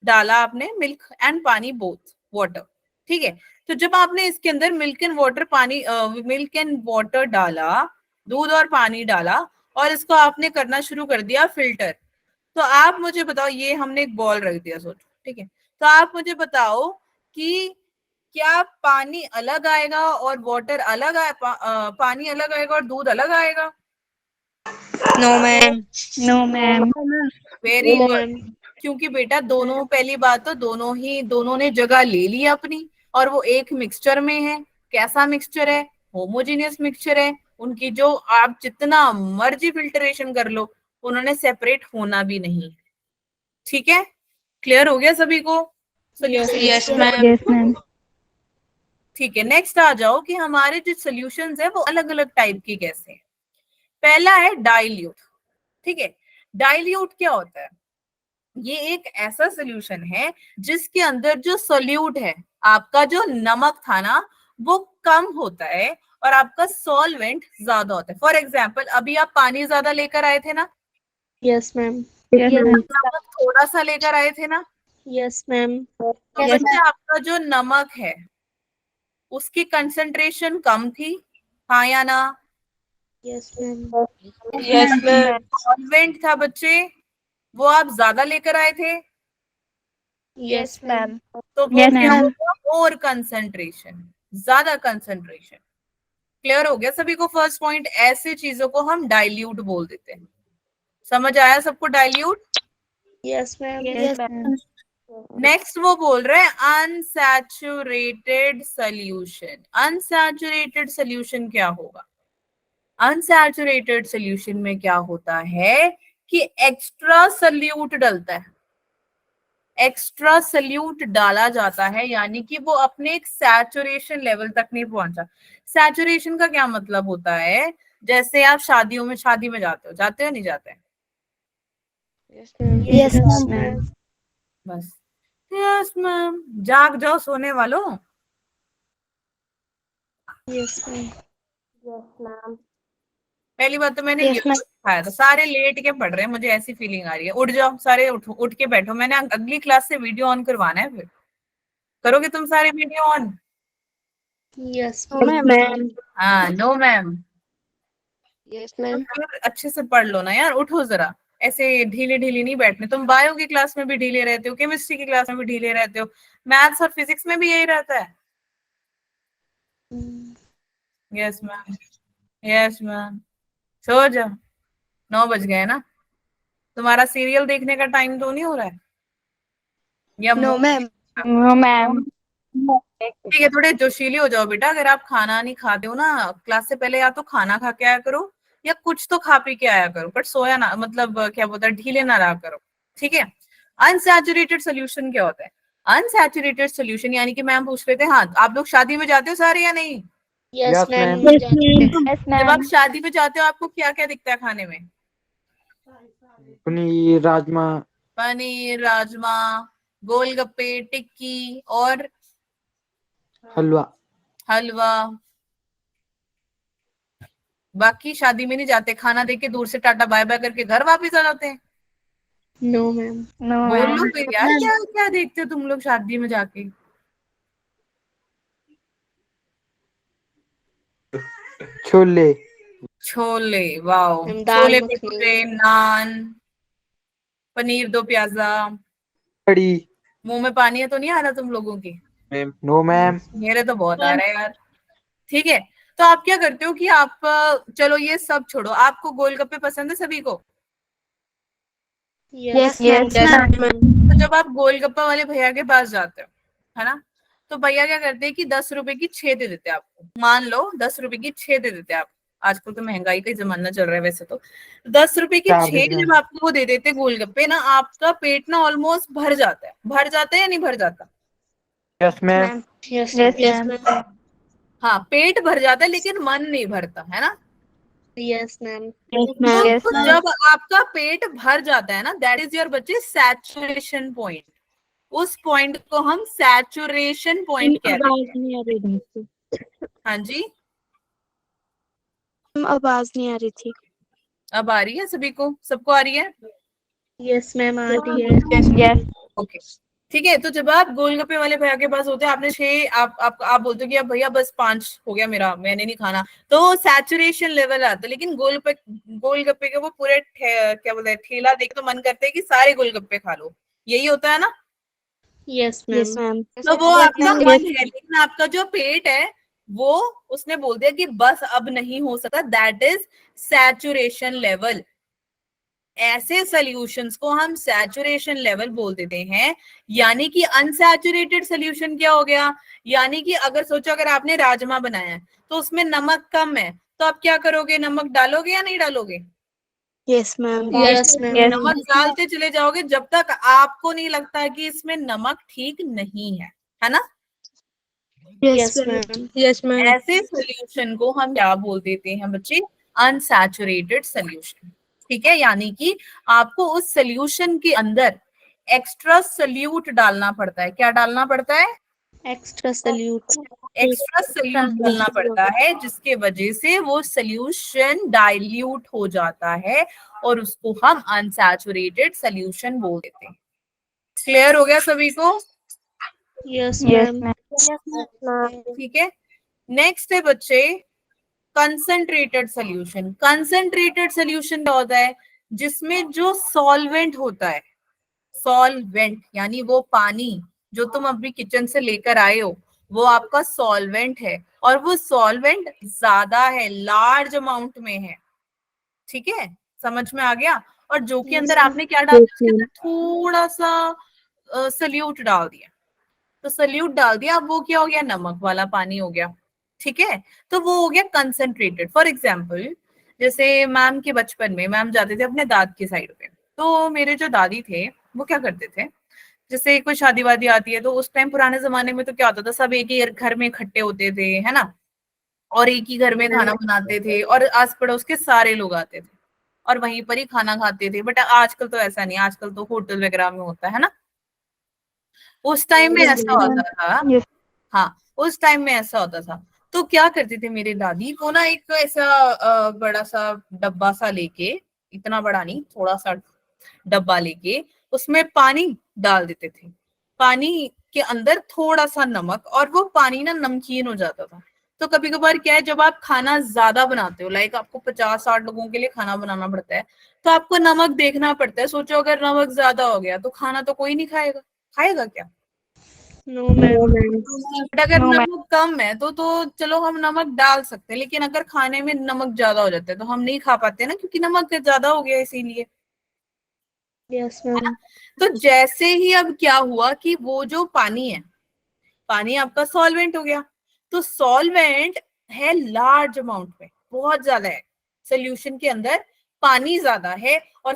डाला आपने, मिल्क एंड पानी बोथ, वाटर। ठीक है, तो जब आपने इसके अंदर मिल्क एंड वाटर पानी मिल्क एंड वाटर डाला, दूध और पानी डाला, और इसको आपने करना शुरू कर दिया फिल्टर, तो आप मुझे बताओ, ये हमने एक बॉल रख दिया सोचो, ठीक है, तो आप मुझे बताओ कि क्या पानी अलग आएगा और वाटर अलग पानी अलग आएगा और दूध अलग आएगा? No ma'am. No ma'am. Very no good. Ma'am. क्योंकि बेटा दोनों, पहली बात तो दोनों ने जगह ले ली अपनी, और वो एक मिक्सचर में है। कैसा मिक्सचर है? होमोजेनियस मिक्सचर है। उनकी जो आप जितना मर्जी फिल्टरेशन कर लो, उन्होंने सेपरेट होना भी नहीं। ठीक है, क्लियर हो गया सभी को? Yes ma'am. Yes ma'am. ठीक है, नेक्स्ट आ जाओ कि हमारे जो सॉल्यूशंस है वो अलग अलग टाइप के कैसे हैं। पहला है डाइल्यूट। ठीक है, डाइल्यूट क्या होता है? ये एक ऐसा सॉल्यूशन है जिसके अंदर जो सोल्यूट है, आपका जो नमक था ना, वो कम होता है और आपका सॉल्वेंट ज्यादा होता है। फॉर एग्जाम्पल, अभी आप पानी ज्यादा लेकर आए थे ना, यस मैम। Yes ma'am. नमक थोड़ा सा लेकर आए थे ना, यस मैम। तो बच्चे आपका जो नमक है उसकी कंसंट्रेशन कम थी, हाँ या ना? Yes ma'am. Yes ma'am. Solvent था बच्चे, वो आप ज्यादा लेकर आए थे, यस मैम। तो वो Yes, क्या ma'am. होगा? और कंसंट्रेशन, ज्यादा कंसंट्रेशन। क्लियर हो गया सभी को? फर्स्ट पॉइंट, ऐसे चीजों को हम डाइल्यूट बोल देते हैं। समझ आया सबको dilute? Yes ma'am. Yes ma'am. Next वो बोल रहे हैं अनसैचुरेटेड सोल्यूशन। अनसैचुरेटेड सोल्यूशन क्या होगा? अनसैचुरेटेड सोल्यूशन में क्या होता है कि एक्स्ट्रा सोल्यूट डलता है, एक्स्ट्रा सोल्यूट डाला जाता है, यानी कि वो अपने एक सैचुरेशन लेवल तक नहीं पहुंचा। सैचुरेशन का क्या मतलब होता है? जैसे आप शादी में जाते हो नहीं जाते? Yes ma'am. बस यस मैम, जाग जाओ सोने वालों। Yes ma'am. पहली बात तो मैंने Yes, ये ma'am. सिखाया था, सारे लेट के पढ़ रहे हैं, मुझे ऐसी फीलिंग आ रही है। उठ जाओ सारे, उठ के बैठो। मैंने अगली क्लास से वीडियो ऑन करवाना है, फिर करोगे तुम सारे वीडियो ऑन? Yes ma'am. हाँ, नो मैम। Yes ma'am. अच्छे से पढ़ लो ना यार, उठो जरा। ऐसे ढीले ढीले नहीं बैठने। तुम बायो की क्लास में भी ढीले रहते हो, केमिस्ट्री की क्लास में भी ढीले रहते हो, मैथ्स और फिजिक्स में भी यही रहता है। Yes ma'am, yes ma'am. सो जाओ, 9 बज गए ना। तुम्हारा सीरियल देखने का टाइम तो नहीं हो रहा है? या नो मैम। No ma'am. ठीक है, थोड़े जोशीले हो जाओ बेटा। अगर आप खाना नहीं खाते हो ना क्लास से पहले, या तो खाना खा के आया करो या कुछ तो खा पी के आया करो, बट सोया ना, मतलब क्या बोलता है, ढीले ना रहा करो। ठीक है। अनसैचुरेटेड सोल्यूशन क्या होता है? अनसैचुरेटेड सोल्यूशन यानी कि मैम पूछ रहे थे, हाँ आप लोग शादी में जाते हो सारे या नहीं? Yes Yes, ma'am. ma'am. Yes जब आप मैम। शादी में जाते हो आपको क्या क्या दिखता है खाने में? पनीर, राजमा, पनीर, राजमा, गोलगप्पे, टिक्की और हलवा। हलवा। बाकी शादी में नहीं जाते, खाना देख के दूर से टाटा बाय बाय करके घर वापस आ जाते हैं। No ma'am. नो बोलो मैम। फिर यार, क्या क्या देखते हो तुम लोग शादी में जाके? छोले, छोले, वाओ। दाल छोले मखनी। भटूरे, नान, पनीर दो प्याजा, कड़ी, मुंह में पानी है तो नहीं आ रहा तुम लोगों की? No ma'am. मेरे तो बहुत आ रहा है यार। ठीक है, तो आप क्या करते हो कि आप चलो ये सब छोड़ो, आपको गोलगप्पे पसंद है सभी को? Yes Yes, ma'am. तो जब आप गोलगप्पा वाले भैया के पास जाते हो, है ना, तो भैया क्या करते हैं कि 10 रुपए की 6 दे देते हैं आपको। मान लो 10 रुपए की 6 दे देते हैं आपको। आजकल तो महंगाई का ही जमाना चल रहा है वैसे तो। 10 रुपए की 4 6 देते जब मैम। आपको वो दे देते हैं गोलगप्पे ना, आपका पेट ना ऑलमोस्ट भर जाता है। भर जाता है या नहीं भर जाता? Yes ma'am. Yes, yes, yes, ma'am. ma'am. हाँ, पेट भर जाता है लेकिन मन नहीं भरता, है ना। Yes, ma'am. यस तो मैम। Yes, ma'am. जब आपका पेट भर जाता है ना, दैट इज योर बच्चे सैचुरेशन पॉइंट। उस पॉइंट को हम सैचुरेशन पॉइंट कहते हैं। आवाज नहीं आ रही थी। हाँ जी, आवाज नहीं आ रही थी। अब आ रही है सभी को? सबको आ रही है? Yes, ma'am. आ रही है. Yes. ओके, ठीक है। तो जब आप गोलगप्पे वाले भैया के पास होते हैं, आपने 6, आप बोलते हो कि अब भैया बस 5 हो गया मेरा, मैंने नहीं खाना, तो सैचुरेशन लेवल आता है। लेकिन गोलगप्पे के वो पूरे क्या बोलते हैं, ठेला देख तो मन करते है कि सारे गोलगप्पे खा लो, यही होता है ना। Yes, yes ma'am. मैम। तो वो आपका मन है, लेकिन आपका जो पेट है वो उसने बोल दिया कि बस अब नहीं हो सकता, दैट इज सैचुरेशन लेवल। ऐसे सॉल्यूशंस को हम सैचुरेशन लेवल बोल देते हैं। यानी कि अनसैचुरेटेड सॉल्यूशन क्या हो गया? यानी कि अगर सोचो, अगर आपने राजमा बनाया है तो उसमें नमक कम है, तो आप क्या करोगे? नमक डालोगे या नहीं डालोगे? Yes ma'am. Yes, ma'am. Yes. नमक डालते चले जाओगे जब तक आपको नहीं लगता है कि इसमें नमक ठीक नहीं है ना। Yes, ma'am. Yes ma'am. ऐसे सॉल्यूशन को हम क्या बोल देते हैं बच्चे? Unsaturated solution. ठीक है, यानी कि आपको उस सॉल्यूशन के अंदर एक्स्ट्रा सॉल्यूट डालना पड़ता है। क्या डालना पड़ता है? Extra salute. एक्स्ट्रा सॉल्यूट डालना पड़ता है, जिसके वजह से वो सॉल्यूशन डाइल्यूट हो जाता है और उसको हम अनसैचुरेटेड सॉल्यूशन बोल देते हैं। क्लियर हो गया सभी को? Yes, Yes, ma'am. ma'am. ठीक है, नेक्स्ट है बच्चे कंसंट्रेटेड सॉल्यूशन। कंसंट्रेटेड सॉल्यूशन क्या होता है? जिसमें जो सॉल्वेंट होता है, सॉल्वेंट यानी वो पानी जो तुम अभी किचन से लेकर आए हो, वो आपका सॉल्वेंट है, और वो सॉल्वेंट ज्यादा है, लार्ज अमाउंट में है। ठीक है, समझ में आ गया? और जो कि अंदर आपने क्या डाल दिया, उसके अंदर थोड़ा सा सल्यूट डाल दिया। तो सल्यूट डाल दिया, अब वो क्या हो गया? नमक वाला पानी हो गया। ठीक है, तो वो हो गया कंसंट्रेटेड। फॉर एग्जाम्पल, जैसे मैम के बचपन में मैम जाते थे अपने दाद की साइड पे, तो मेरे जो दादी थे वो क्या करते थे, जैसे कोई शादी वादी आती है तो उस टाइम पुराने जमाने में तो क्या होता था, सब एक ही घर में इकट्ठे होते थे, है ना, और एक ही घर में खाना बनाते थे और आस पड़ोस के सारे लोग आते थे और वहीं पर ही खाना खाते थे। बट आजकल तो ऐसा नहीं, आजकल तो होटल वगैरह में होता है ना। उस टाइम में ऐसा होता था। Yes. हाँ, उस टाइम में ऐसा होता था। तो क्या करती थी मेरी दादी, वो ना एक ऐसा बड़ा सा डब्बा सा लेके, इतना बड़ा नहीं, थोड़ा सा डब्बा लेके उसमें पानी डाल देते थे। पानी के अंदर थोड़ा सा नमक, और वो पानी ना नमकीन हो जाता था। तो कभी कभार क्या है, जब आप खाना ज्यादा बनाते हो, लाइक आपको 50-60 लोगों के लिए खाना बनाना पड़ता है, तो आपको नमक देखना पड़ता है। सोचो अगर नमक ज्यादा हो गया तो खाना तो कोई नहीं खाएगा, खाएगा क्या? No, ma'am. बट अगर No, ma'am. नमक कम है तो चलो हम नमक डाल सकते हैं, लेकिन अगर खाने में नमक ज्यादा हो जाता है तो हम नहीं खा पाते ना, क्योंकि नमक ज्यादा हो गया इसीलिए। Yes, ma'am. तो जैसे ही अब क्या हुआ कि वो जो पानी है, पानी आपका सॉल्वेंट हो गया। तो सॉल्वेंट है लार्ज अमाउंट में, बहुत ज्यादा है सोल्यूशन के अंदर, पानी ज्यादा है और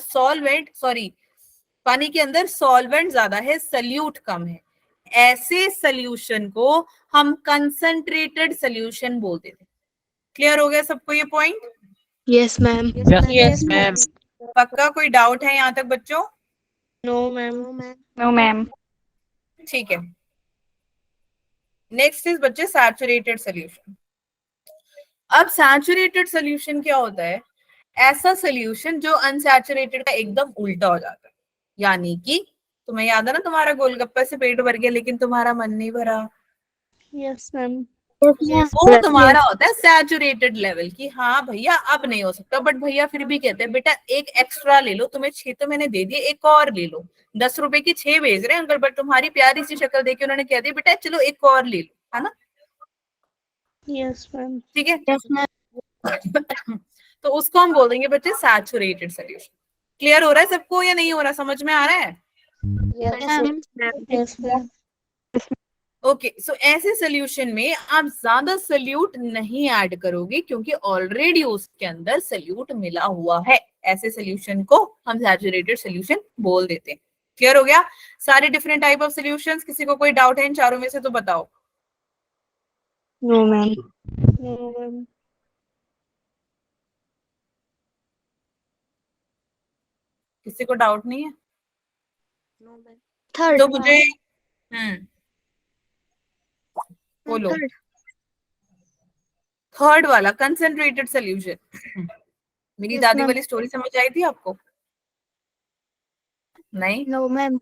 पानी के अंदर सॉल्वेंट ज्यादा है, सल्यूट कम है। ऐसे सॉल्यूशन को हम कंसंट्रेटेड सॉल्यूशन बोलते थे। क्लियर हो गया सबको ये point? Yes ma'am. Yes, ma'am. पक्का कोई डाउट है यहाँ तक बच्चों? No, ma'am. No, ma'am. ठीक है, नेक्स्ट इज बच्चे सैचुरेटेड सॉल्यूशन। अब सैचुरेटेड सॉल्यूशन क्या होता है? ऐसा सॉल्यूशन जो अनसैचुरेटेड का एकदम उल्टा हो जाता है। यानी कि तुम्हें याद है ना, तुम्हारा गोलगप्पे से पेट भर गया लेकिन तुम्हारा मन नहीं भरा। Yes, ma'am. वो तुम्हारा होता है सैचुरेटेड लेवल की हाँ भैया अब नहीं हो सकता, बट भैया फिर भी कहते हैं बेटा एक एक्स्ट्रा ले लो, तुम्हें 6 तो मैंने दे दिए, एक और ले लो। 10 रुपए की 6 भेज रहे हैं अंकल, बट तुम्हारी प्यारी सी शक्ल देख के उन्होंने कह दिया बेटा चलो एक और ले लो, है ना? Yes, ma'am. ठीक है। तो उसको हम बोल देंगे बच्चे सैचुरेटेड सोल्यूशन। क्लियर हो रहा है सबको या नहीं हो रहा, समझ में आ रहा है? Yes, ma'am. ओके सो ऐसे सोल्यूशन में आप ज्यादा सोल्यूट नहीं ऐड करोगे क्योंकि ऑलरेडी उसके अंदर सोल्यूट मिला हुआ है। ऐसे सोल्यूशन को हम सैचुरेटेड सोल्यूशन बोल देते हैं। क्लियर हो गया? सारे डिफरेंट टाइप ऑफ सोल्यूशंस। किसी को कोई डाउट है इन चारों में से तो बताओ। No, ma'am. No, ma'am. किसी को डाउट नहीं है? थर्ड तो मुझे बोलो थर्ड वाला कंसंट्रेटेड सोल्यूशन। मेरी Yes, दादी ma'am. वाली स्टोरी समझ आई थी आपको? नहीं? No ma'am.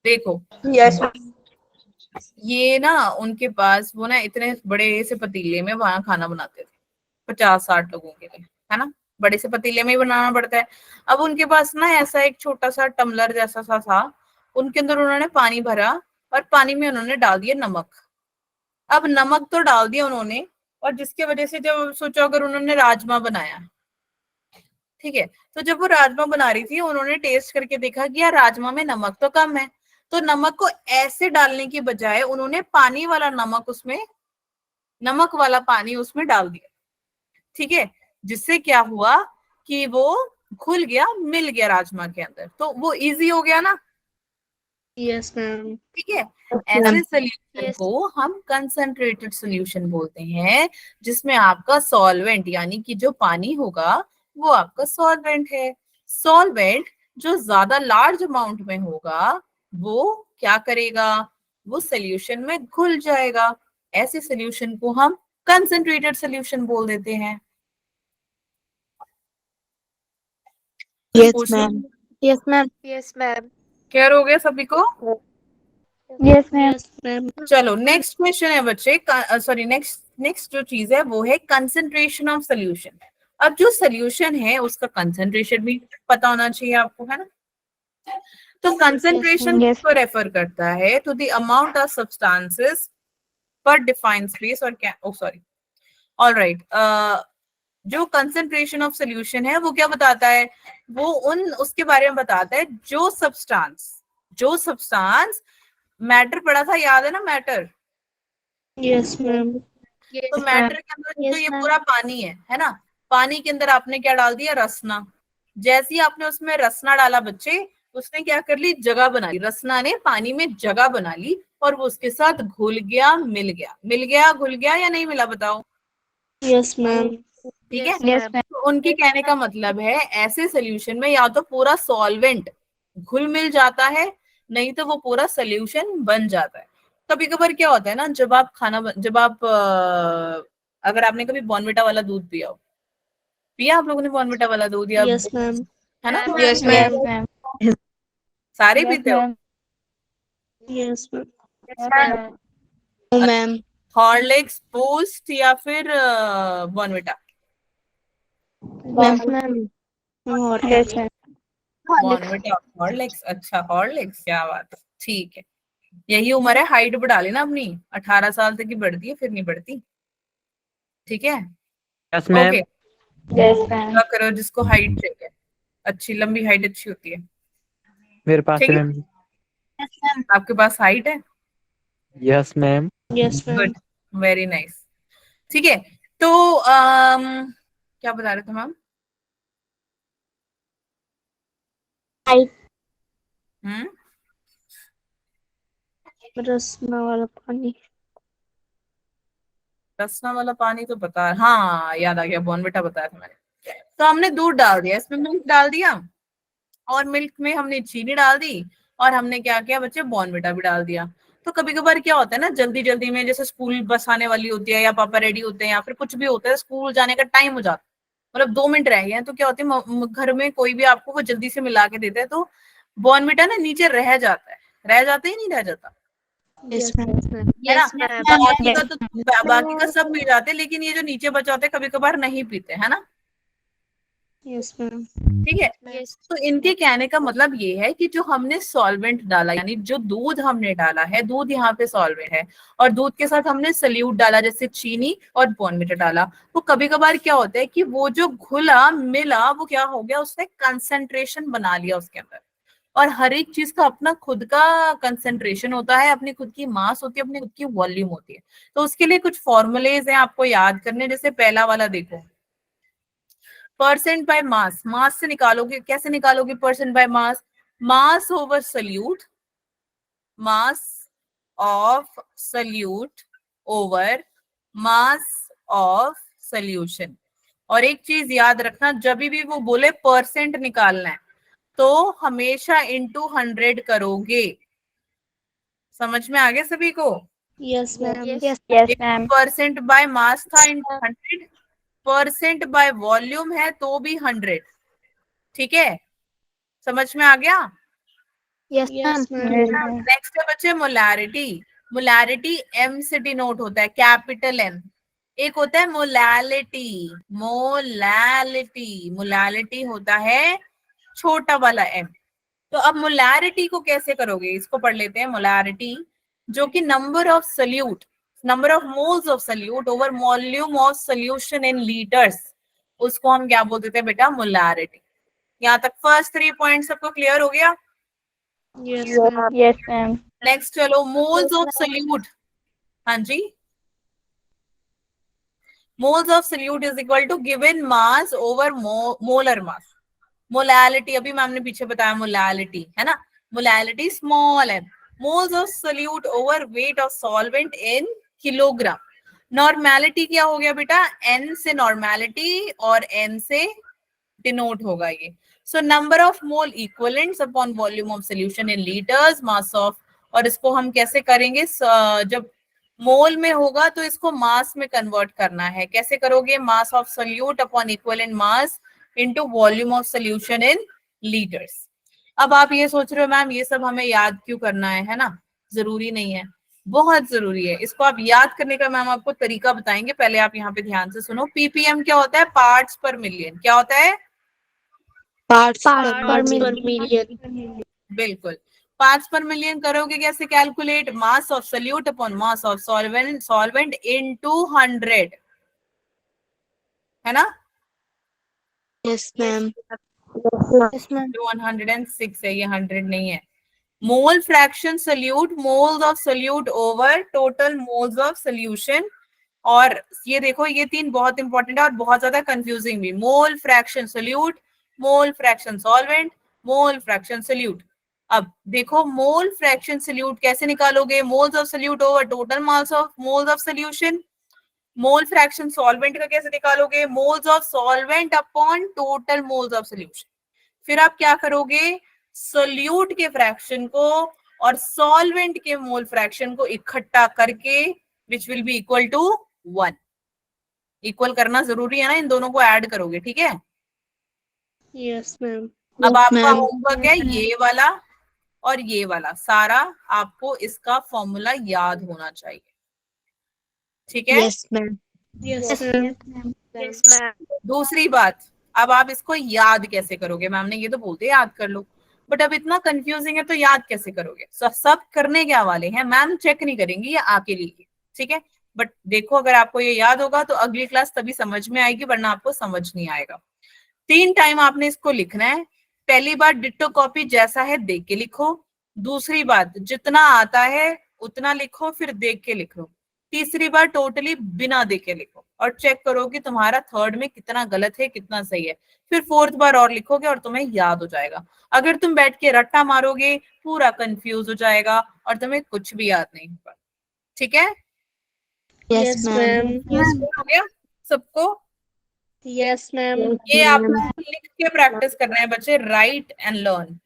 देखो Yes. ये ना उनके पास वो ना इतने बड़े से पतीले में वहां खाना बनाते थे 50-60 लोगों के लिए, है ना? बड़े से पतीले में ही बनाना पड़ता है। अब उनके पास ना ऐसा एक छोटा सा टम्बलर जैसा सा था, उनके अंदर उन्होंने पानी भरा और पानी में उन्होंने डाल दिया नमक। अब नमक तो डाल दिया उन्होंने, और जिसकी वजह से जब सोचो अगर उन्होंने राजमा बनाया, ठीक है, तो जब वो राजमा बना रही थी उन्होंने टेस्ट करके देखा कि यार राजमा में नमक तो कम है, तो नमक को ऐसे डालने की बजाय उन्होंने पानी वाला नमक उसमें, नमक वाला पानी उसमें डाल दिया। ठीक है, जिससे क्या हुआ कि वो घुल गया, मिल गया राजमा के अंदर, तो वो इजी हो गया ना। Yes, ma'am. ठीक है, ऐसे सोल्यूशन को हम कंसंट्रेटेड सोल्यूशन बोलते हैं, जिसमें आपका सॉल्वेंट यानी कि जो पानी होगा वो आपका सॉल्वेंट है। सॉल्वेंट जो ज्यादा लार्ज अमाउंट में होगा वो क्या करेगा, वो सोल्यूशन में घुल जाएगा। ऐसे सोल्यूशन को हम कंसंट्रेटेड सोल्यूशन बोल देते हैं। Yes, ma'am. Yes ma'am. Yes, ma'am. Clear हो गया सभी को? Yes, ma'am. Yes, ma'am. चलो नेक्स्ट क्वेश्चन है बच्चे, सॉरी नेक्स्ट जो चीज है वो है कंसंट्रेशन ऑफ सोल्यूशन। अब जो सोल्यूशन है उसका कंसंट्रेशन भी पता होना चाहिए आपको, है ना? तो कंसंट्रेशन Yes. को रेफर करता है to the amount of substances per defined space और क्या, ओ सॉरी, ऑलराइट, जो कंसंट्रेशन ऑफ सोल्यूशन है वो क्या बताता है, वो उसके बारे में बताता है जो सब्सटेंस मैटर पढ़ा था, याद है ना मैटर? Yes, ma'am. तो मैटर के अंदर जो ये पूरा पानी है ना, पानी के अंदर आपने क्या डाल दिया, रसना। जैसे ही आपने उसमें रसना डाला बच्चे, उसने क्या कर ली, जगह बना ली, रसना ने पानी में जगह बना ली और वो उसके साथ घुल गया, मिल गया, घुल गया या नहीं मिला, बताओ? Yes, ma'am. ठीक है। Yes, ma'am. तो उनके कहने का मतलब है ऐसे सोल्यूशन में या तो पूरा सॉल्वेंट घुल मिल जाता है, नहीं तो वो पूरा सोल्यूशन बन जाता है। कभी कभार क्या होता है ना, जब आप अगर आपने कभी बॉर्नविटा वाला दूध पिया आप लोगों ने बॉर्नविटा वाला दूध, या Yes, ma'am. है ना? Yes, ma'am. सारे Yes, पीते हो? ma'am. Yes, ma'am. Yes, ma'am. No ma'am. Horlicks, Boost या फिर Bournvita? Yes, ma'am. Yes, ma'am. Bournvita, Horlicks. अच्छा हॉर्लिक्स, क्या बात है, ठीक है। यही उम्र है, हाइट बढ़ा लेना अपनी, 18 साल तक ही बढ़ती है, फिर नहीं बढ़ती। ठीक है, Yes, ma'am. Okay. Yes, ma'am. क्या करो जिसको हाइट चाहिए, अच्छी लंबी हाइट अच्छी होती है। मेरे पास ठीक है है, मैम। आपके पास हाइट है, Yes, ma'am. Yes, ma'am. Good, very nice. ठीक है, तो क्या बता रहे थे मैम? हम्म, रसना वाला पानी। रसना वाला पानी तो पता है, हाँ याद आ गया, बॉर्नविटा बताया था मैंने। तो हमने दूध डाल दिया, इसमें मिल्क डाल दिया, और मिल्क में हमने चीनी डाल दी, और हमने क्या किया बच्चे, बॉर्नविटा भी डाल दिया। तो कभी कभार क्या होता है ना, जल्दी जल्दी में, जैसे स्कूल बस आने वाली होती है, या पापा रेडी होते हैं, या फिर कुछ भी होता है, स्कूल जाने का टाइम हो जाता है, मतलब 2 मिनट रह गए हैं, तो क्या होता है घर में कोई भी आपको वो जल्दी से मिला के देता है, तो बॉर्नविटा ना नीचे रह जाता है, रह जाता ही नहीं रह जाता, Yes, ma'am. है ना? Yes, ma'am. बाकी का सब पी जाते हैं, लेकिन ये जो नीचे बचा होता है कभी कभार नहीं पीते, है ना? Yes, ma'am. ठीक है। Yes. तो इनके कहने का मतलब ये है कि जो हमने सॉल्वेंट डाला, यानी जो दूध हमने डाला है, दूध यहाँ पे सॉल्वेंट है, और दूध के साथ हमने सल्यूट डाला जैसे चीनी और बॉर्नविटा डाला, तो कभी कभार क्या होता है कि वो जो घुला मिला वो क्या हो गया, उसने कंसंट्रेशन बना लिया उसके अंदर। और हर एक चीज का अपना खुद का कंसंट्रेशन होता है, अपनी खुद की मास होती है, अपनी खुद की वॉल्यूम होती है। तो उसके लिए कुछ फॉर्मूलेज हैं आपको याद करने। जैसे पहला वाला देखो, परसेंट बाय मास। मास से निकालोगे, कैसे निकालोगे percent by mass? Mass over solute, mass of solute over mass of solution. और एक चीज याद रखना, जब भी वो बोले परसेंट निकालना है तो हमेशा इनटू 100 करोगे। समझ में आ गया सभी को? Yes, ma'am. Yes. Yes, ma'am. Percent by मास था इंटू 100, परसेंट बाय वॉल्यूम है तो भी 100। ठीक है, समझ में आ गया? Yes, Yes, ma'am. Yes, ma'am. ma'am. Next है बच्चे मोलैरिटी। मोलैरिटी एम से डिनोट होता है, कैपिटल एम। एक होता है मोलैलिटी, मोलैलिटी, मोलैलिटी होता है छोटा वाला एम। तो अब मोलैरिटी को कैसे करोगे, इसको पढ़ लेते हैं। मोलैरिटी जो कि number of solute, number of moles of solute over volume of solution in litres, उसको हम क्या बोल देते हैं बेटा? मोलैरिटी। यहाँ तक फर्स्ट 3 पॉइंट सबको क्लियर हो गया? Yes, ma'am. Yes, ma'am. Next चलो, मोल्स ऑफ सल्यूट। हाँ जी, moles of solute is equal to given mass over molar mass. Molality अभी मैम ने पीछे बताया, मोलैलिटी है ना, molality small m. Moles of solute over weight of solvent in kilogram. Normality क्या हो गया बेटा? एन से नॉर्मेलिटी और एन से डिनोट होगा ये। So number of mole equivalents upon volume of solution in litres, mass of. और इसको हम कैसे करेंगे? जब मोल में होगा तो इसको मास में कन्वर्ट करना है। कैसे करोगे? Mass of solute upon equivalent mass into volume of solution in litres. अब आप ये सोच रहे हो मैम ये सब हमें याद क्यों करना है ना? जरूरी नहीं है, बहुत जरूरी है। इसको आप याद करने का मैम आपको तरीका बताएंगे, पहले आप यहाँ पे ध्यान से सुनो। पीपीएम क्या होता है? पार्ट्स पर मिलियन। क्या होता है? Parts per million. बिल्कुल, पार्ट्स पर मिलियन करोगे कैसे calculate? Mass of solute upon mass of solvent, solvent into 100, है ना? Yes, ma'am. Yes, ma'am. 106 है, ये 100 नहीं है। Mole fraction solute, moles of solute over total moles of solution. और ये देखो, ये 3 बहुत इंपॉर्टेंट है और बहुत ज्यादा कंफ्यूजिंग भी। Mole fraction solute, mole fraction solvent, mole fraction solute. अब देखो, मोल फ्रैक्शन सल्यूट कैसे निकालोगे? Moles of solute over total mass of moles of solution. Mole fraction solvent का कैसे निकालोगे? Moles of solvent upon total moles of solution. फिर आप क्या करोगे? सोल्यूट के फ्रैक्शन को और सॉल्वेंट के मोल फ्रैक्शन को इकट्ठा करके which will be equal to 1। Equal करना जरूरी है ना, इन दोनों को ऐड करोगे। ठीक है, Yes, ma'am. अब आपका ma'am. होमवर्क है ये वाला और ये वाला सारा, आपको इसका फॉर्मूला याद होना चाहिए। ठीक है, Yes, ma'am. Yes, ma'am. Yes, ma'am. दूसरी बात, अब आप इसको याद कैसे करोगे? मैम ने ये तो बोलते याद कर लो, बट अब इतना कंफ्यूजिंग है तो याद कैसे करोगे? सब करने क्या वाले हैं, मैम चेक नहीं करेंगी, ये आके लीजिए। ठीक है, बट देखो अगर आपको ये याद होगा तो अगली क्लास तभी समझ में आएगी, वरना आपको समझ नहीं आएगा। 3 टाइम आपने इसको लिखना है। पहली बात, डिट्टो कॉपी जैसा है देख के लिखो। दूसरी बात, जितना आता है उतना लिखो फिर देख के लिखो। तीसरी बार टोटली बिना देख के लिखो और चेक करो कि तुम्हारा थर्ड में कितना गलत है कितना सही है। फिर फोर्थ बार और लिखोगे और तुम्हें याद हो जाएगा। अगर तुम बैठ के रट्टा मारोगे पूरा कंफ्यूज हो जाएगा और तुम्हें कुछ भी याद नहीं होगा। ठीक है, Yes, ma'am. हो गया सबको? Yes, ma'am. ये आपको लिख के प्रैक्टिस करना है बच्चे, राइट एंड लर्न,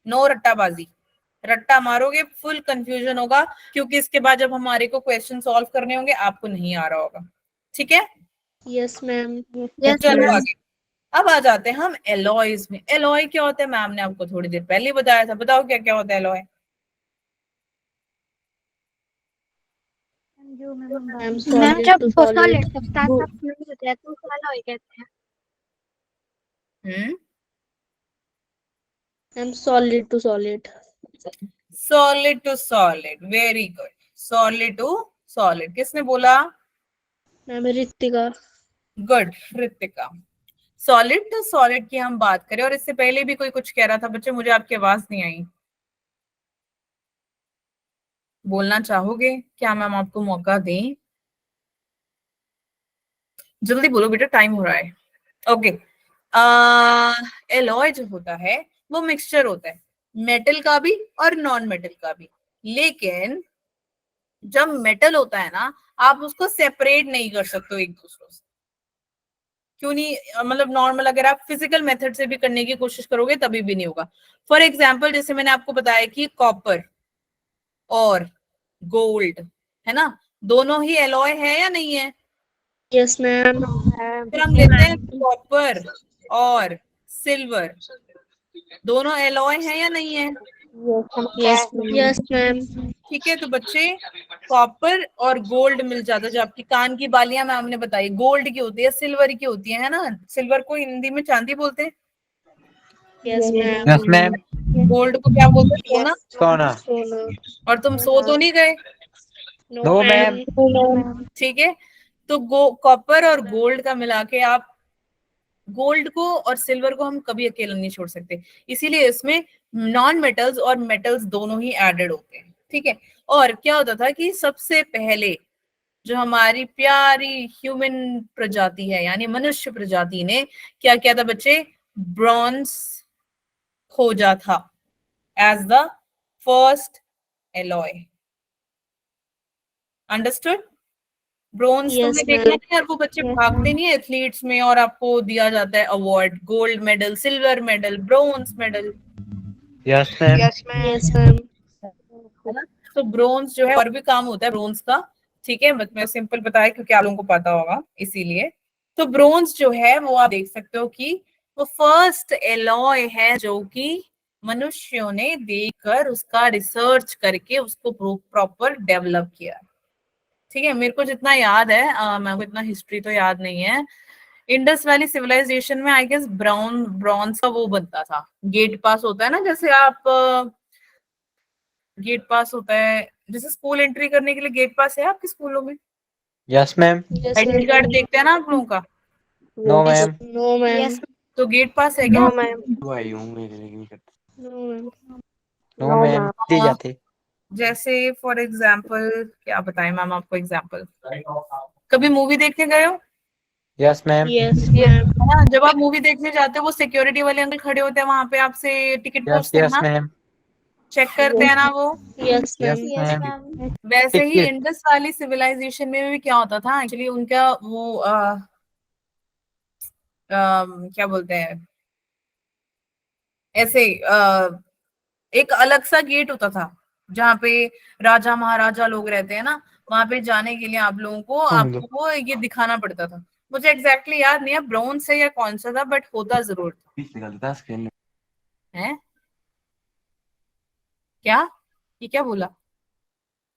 नो रट्टाबाजी। रट्टा मारोगे फुल कंफ्यूजन होगा, क्योंकि इसके बाद जब हमारे को क्वेश्चन सॉल्व करने होंगे आपको नहीं आ रहा होगा। ठीक है, Yes, ma'am. Yes, चलो ma'am. आगे। अब आ जाते हैं हम एलॉयज में। एलॉय क्या होता है? मैम ने आपको थोड़ी देर पहले बताया था, बताओ क्या क्या होता है एलॉय? मैम मैम सॉलिड जब two solid solid substance of fluid होता है तो उसको एलॉय कहते हैं। Ma'am solid to solid solid to solid, very good. Solid to solid किसने बोला? Ma'am Ritika good, Ritika. Solid to solid की हम बात करें, और इससे पहले भी कोई कुछ कह रहा था बच्चे, मुझे आपकी आवाज नहीं आई। बोलना चाहोगे क्या? मैम आपको मौका दें? जल्दी बोलो बेटा, टाइम हो रहा है। ओके, एलॉय जो होता है वो मिक्सचर होता है, मेटल का भी और नॉन मेटल का भी। लेकिन जब मेटल होता है ना, आप उसको सेपरेट नहीं कर सकते हो एक दूसरे से। क्यों नहीं? मतलब नॉर्मल अगर आप फिजिकल मेथड से भी करने की कोशिश करोगे तभी भी नहीं होगा। फॉर एग्जाम्पल, जैसे मैंने आपको बताया कि कॉपर और गोल्ड है ना, दोनों ही एलॉय है या नहीं है? यस मैम फिर हम लेते हैं कॉपर और सिल्वर, दोनों एलॉय है या नहीं है? यस मैम ठीक है, तो बच्चे कॉपर और गोल्ड मिल जाता है। जो आपकी कान की बालियां मैम ने बताई गोल्ड की होती है, सिल्वर की होती है ना। सिल्वर को हिंदी में चांदी बोलते हैं, yes yes ma'am ma'am. Gold को क्या बोलते हैं? सोना। सोना। सोना और तुम सो तो नहीं गए? No no ma'am ma'am. ठीक है, तो कॉपर और गोल्ड का मिला के आप, गोल्ड को और सिल्वर को हम कभी अकेला नहीं छोड़ सकते, इसीलिए इसमें नॉन मेटल्स और मेटल्स दोनों ही एडेड होते हैं। ठीक है, और क्या होता था कि सबसे पहले जो हमारी प्यारी ह्यूमन प्रजाति है, यानी मनुष्य प्रजाति ने क्या किया था बच्चे? ब्रॉन्ज खोजा था as the first alloy. Understood? Bronze तुमने यस देखा मैम नहीं यार, वो बच्चे भागते नहीं है एथलीट्स में और आपको दिया जाता है award, gold medal, silver medal, bronze medal, yes ma'am. Yes ma'am है ना? तो ब्रोंज जो है और भी काम होता है ब्रोंज का। ठीक है, बस मैं सिंपल बताया क्योंकि आप लोगों को पता होगा इसीलिए। तो ब्रोंज जो है वो आप देख सकते हो कि वो फर्स्ट एलॉय है जो कि मनुष्यों ने देखकर उसका रिसर्च करके उसको प्रॉपर डेवलप किया। ठीक है, मेरे को जितना याद है, मेरे को इतना हिस्ट्री तो याद नहीं है। इंडस वैली सिविलाइजेशन में आई गेस ब्राउन ब्रॉन्ज का वो बनता था, गेट पास होता है ना, जैसे आप गेट पास होता है, जैसे स्कूल एंट्री करने के लिए गेट पास है आपके स्कूलों में? Yes ma'am. Yes identity card ma'am देखते हैं ना आप लोगों का, no ma'am. No ma'am yes तो गेट पास है क्या? नो मैम नो मैम दे हाँ, जाते। जैसे फॉर एग्जाम्पल क्या बताएं मैम आपको एग्जाम्पल, कभी मूवी देखने गए हो? Yes ma'am. यस मैम है ना, जब आप मूवी देखने जाते हो वो सिक्योरिटी वाले अंकल खड़े होते हैं वहां पे, आपसे टिकट यस पूछते हैं यस ना, मैम। चेक करते हैं ना वो। Yes yes ma'am ma'am. वैसे ही टिकट। इंडस वाली सिविलाइजेशन में भी क्या होता था एक्चुअली, उनका वो क्या बोलते हैं, ऐसे एक अलग सा गेट होता था जहाँ पे राजा महाराजा लोग रहते हैं ना, वहां पे जाने के लिए आप लोगों को आपको वो ये दिखाना पड़ता था। मुझे एग्जैक्टली याद नहीं है ब्रोंज से या कौन सा था, बट होता जरूर था। है क्या? ये क्या बोला?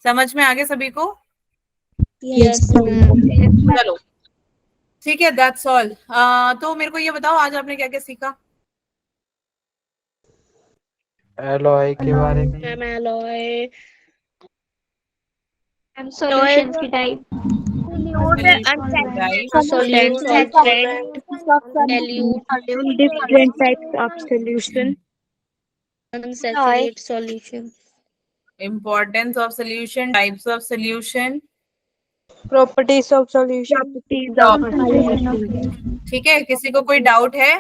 समझ में आगे सभी को? यस मैम चलो ठीक है, दैट्स ऑल। तो मेरे को ये बताओ आज आपने क्या क्या सीखा? एलॉय के बारे में। मैम एलॉय सॉल्यूशंस की type, solute solvent elute different types of solution, unsaturated solution importance of solution, types of solution, properties of solution, ठीक है, किसी को कोई डाउट है?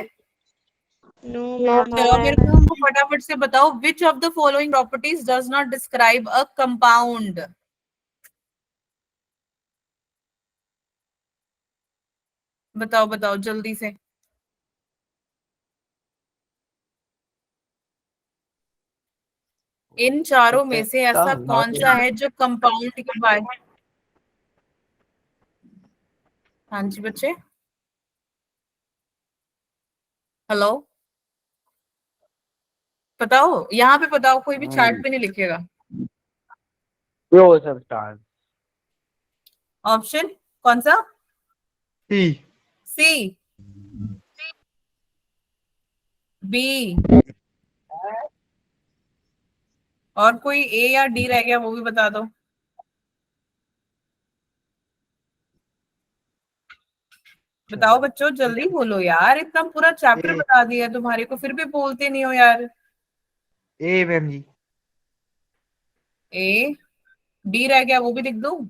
नो no मैम चलो मेरे को हमको फटाफट से बताओ, which of the following properties does not describe a compound? बताओ बताओ जल्दी से। इन चारों में से ऐसा कौन सा है जो कंपाउंड के बारे? हाँ जी बच्चे, हेलो, बताओ यहाँ पे बताओ, कोई भी चैट पे नहीं लिखेगा। Pro substance. ऑप्शन कौन सा? C. सी, बी, और कोई ए या डी रह गया वो भी बता दो। बताओ बच्चों, जल्दी बोलो यार, इतना पूरा चैप्टर ए। बता दिया तुम्हारे को, फिर भी बोलते नहीं हो यार। A ma'am ji. A, D रह गया वो भी लिख दूं?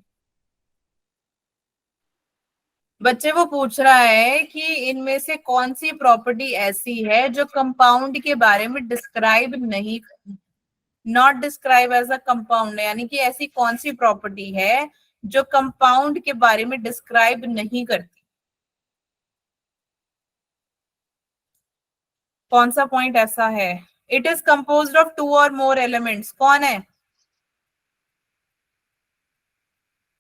बच्चे वो पूछ रहा है कि इनमें से कौन सी प्रॉपर्टी ऐसी है जो कंपाउंड के बारे में डिस्क्राइब नहीं, not describe as a compound, यानी कि ऐसी कौन सी प्रॉपर्टी है जो कंपाउंड के बारे में डिस्क्राइब नहीं करती। कौन सा पॉइंट ऐसा है? इट इज कंपोज्ड ऑफ 2 और मोर एलिमेंट्स। कौन है?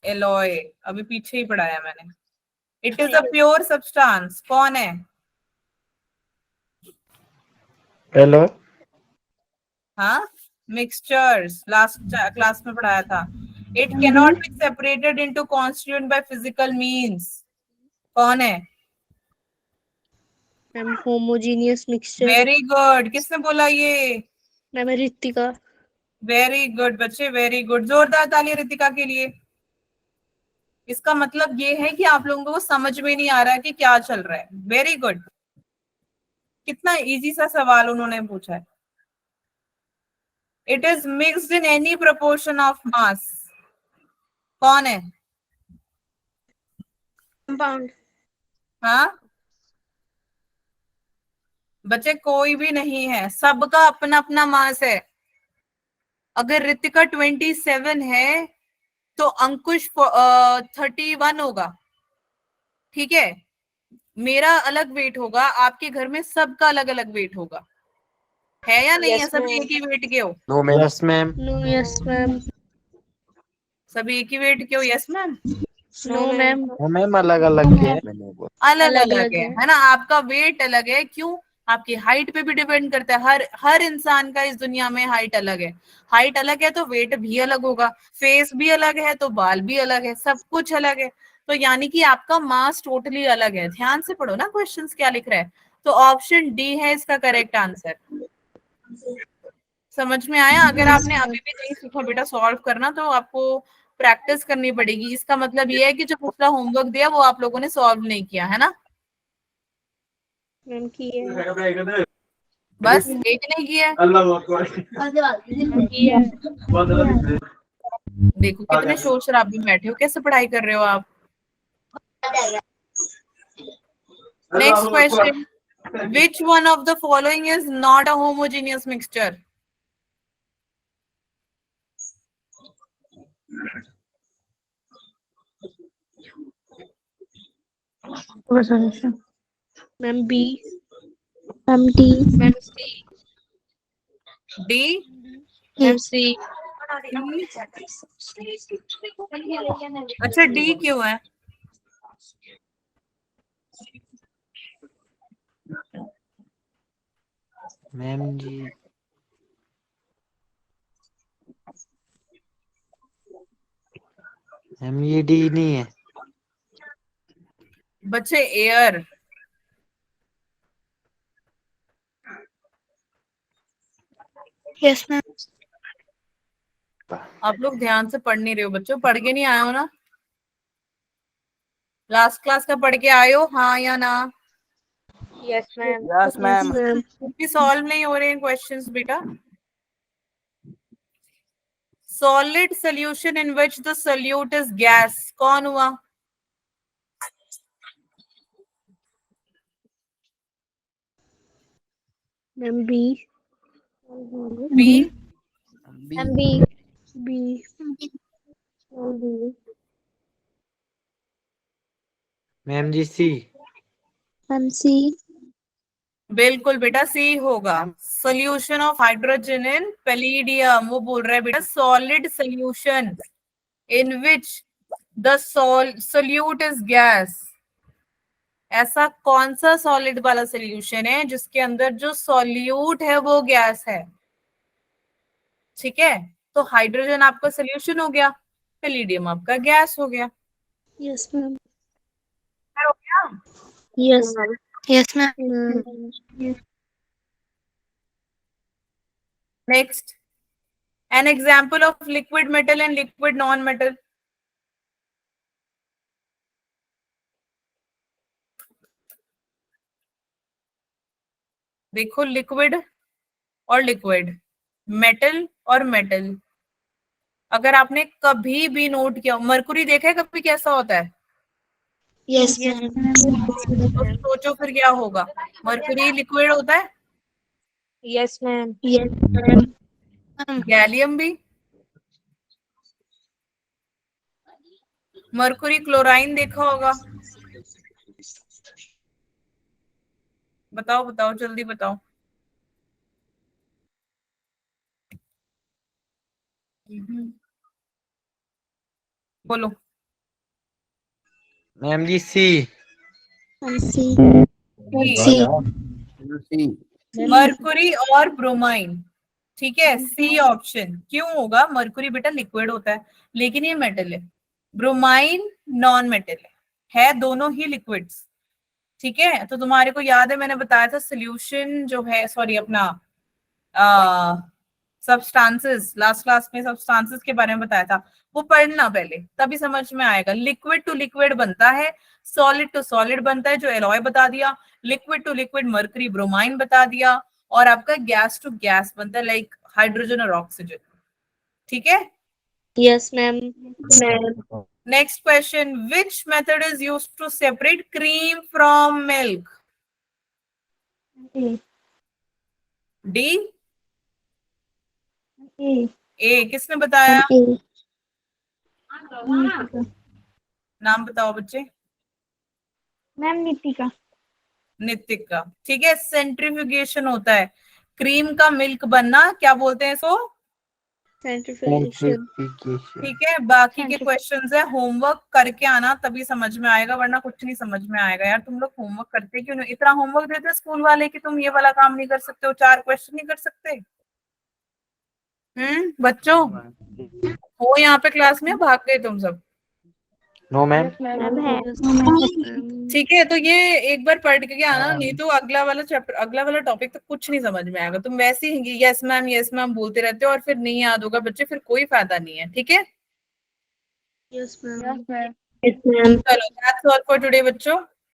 एलॉय, अभी पीछे ही पढ़ाया मैंने। It is a pure substance. कौन है? Hello. हाँ, मिक्सचर्स, लास्ट क्लास में पढ़ाया था। It can not be separated into constituent by physical means. कौन है? Ma'am homogeneous mixture. Very good. किसने बोला ये? मैम रितिका। वेरी गुड बच्चे, वेरी गुड। जोरदार तालियां रितिका के लिए। इसका मतलब ये है कि आप लोगों को समझ में नहीं आ रहा है कि क्या चल रहा है। Very good. कितना इजी सा सवाल उन्होंने पूछा है। It is mixed in any proportion of mass. कौन है? कंपाउंड। हाँ बच्चे, कोई भी नहीं है, सबका अपना अपना मास है। अगर रितिका 27 है तो अंकुश 31 होगा, ठीक है? मेरा अलग वेट होगा, आपके घर में सबका अलग अलग वेट होगा, है या नहीं है? सभी एक ही वेट के हो? No ma'am. Yes ma'am. No yes ma'am. सभी एक ही वेट के हो? Yes ma'am. No ma'am. No ma'am, अलग अलग के हैं। अलग अलग अलग-अलग है ना? आपका वेट अलग है। क्यों? आपकी हाइट पे भी डिपेंड करता है। हर इंसान का इस दुनिया में हाइट अलग है। हाइट अलग है तो वेट भी अलग होगा, फेस भी अलग है तो बाल भी अलग है, सब कुछ अलग है। तो यानी कि आपका मास टोटली अलग है। ध्यान से पढ़ो ना क्वेश्चंस क्या लिख रहा है। तो ऑप्शन डी है इसका करेक्ट आंसर। समझ में आया? अगर आपने अभी भी नहीं सीखा बेटा सॉल्व करना, तो आपको प्रैक्टिस करनी पड़ेगी। इसका मतलब ये है कि जो पिछला होमवर्क दिया वो आप लोगों ने सॉल्व नहीं किया है ना? मैम की है। बस एक नहीं किया है। की है। देखो कितने शोर शराबे में बैठे हो, कैसे पढ़ाई कर रहे हो आप। Next question, which one of the following is not a homogeneous mixture? Ma'am B. Ma'am D. Ma'am C. D. Ma'am C. अच्छा, डी क्यों है? मैम जी। मैम ये डी नहीं है। बच्चे एयर, यस मैम। आप लोग ध्यान से पढ़ नहीं रहे हो बच्चों। पढ़ के नहीं आए हो ना? लास्ट क्लास का पढ़ के आए हो, हाँ या ना? Yes, ma'am. Yes ma'am. Ma'am भी सॉल्व नहीं हो रहे हैं क्वेश्चंस बेटा। Solid solution in which the solute is gas. कौन हुआ? Ma'am B. B. Ma'am B. B. Ma'am ji C. Ma'am C. बिल्कुल बेटा सी होगा। Solution of hydrogen in palladium, वो बोल रहा है बेटा solid solution in which the solute is gas. ऐसा कौन सा सॉलिड वाला सोल्यूशन है जिसके अंदर जो सॉल्यूट है वो गैस है? ठीक है, तो हाइड्रोजन आपका सोल्यूशन हो गया, पैलिडियम आपका गैस हो गया। Yes, ma'am. हो गया? Yes. Yes ma'am. Ma'am. Next, an example of liquid metal and liquid non-metal. देखो, लिक्विड और लिक्विड, मेटल और मेटल. अगर आपने कभी भी नोट किया, मरकुरी देखा है कभी कैसा होता है? यस तो सोचो फिर क्या होगा. मरकुरी लिक्विड होता है, Yes, ma'am. Yes, ma'am. Gallium भी. मरकुरी क्लोराइन देखा होगा. बताओ बताओ, जल्दी बताओ. बोलो. Ma'am ji C. And C. C. Mercury और ब्रोमाइन. ठीक है, सी ऑप्शन. क्यों होगा? मरकुरी बेटा लिक्विड होता है, लेकिन ये मेटल है. ब्रोमाइन नॉन मेटल है दोनों ही लिक्विड्स. ठीक है, तो तुम्हारे को याद है मैंने बताया था सोल्यूशन जो है, सॉरी अपना सब्सटेंसेस, लास्ट क्लास में सब्सटेंसेस के बारे में बताया था, वो पढ़ना पहले, तभी समझ में आएगा. लिक्विड टू लिक्विड बनता है, सॉलिड टू सॉलिड बनता है जो एलॉय बता दिया, liquid to liquid mercury bromine बता दिया, और आपका गैस टू गैस बनता है लाइक हाइड्रोजन और ऑक्सीजन. ठीक है. Yes, ma'am. Next question, which method is used to separate cream from milk? A. D. A. A किसने बताया? A. नाम बताओ बच्चे. मैम नितिका. नितिका. ठीक है, सेंट्रीफ्यूगेशन होता है क्रीम का मिल्क बनना, क्या बोलते हैं इसको? Centrifugation. ठीक है, बाकी के क्वेश्चंस है होमवर्क करके आना, तभी समझ में आएगा, वरना कुछ नहीं समझ में आएगा. यार तुम लोग होमवर्क करते क्यों नहीं? इतना होमवर्क देते हैं स्कूल वाले कि तुम ये वाला काम नहीं कर सकते हो, 4 क्वेश्चन नहीं कर सकते. बच्चों हो यहाँ पे क्लास में, भाग गए तुम सब? No ma'am. मैम है. ठीक है, तो ये एक बार पढ़ के आना, नहीं तो अगला वाला चैप्टर, अगला वाला टॉपिक तो कुछ नहीं समझ में आएगा. तुम वैसे ही यस मैम बोलते रहते हो और फिर नहीं याद होगा बच्चे, फिर कोई फायदा नहीं है. ठीक है, Yes, ma'am. चलो दैट्स ऑल फॉर टुडे बच्चों.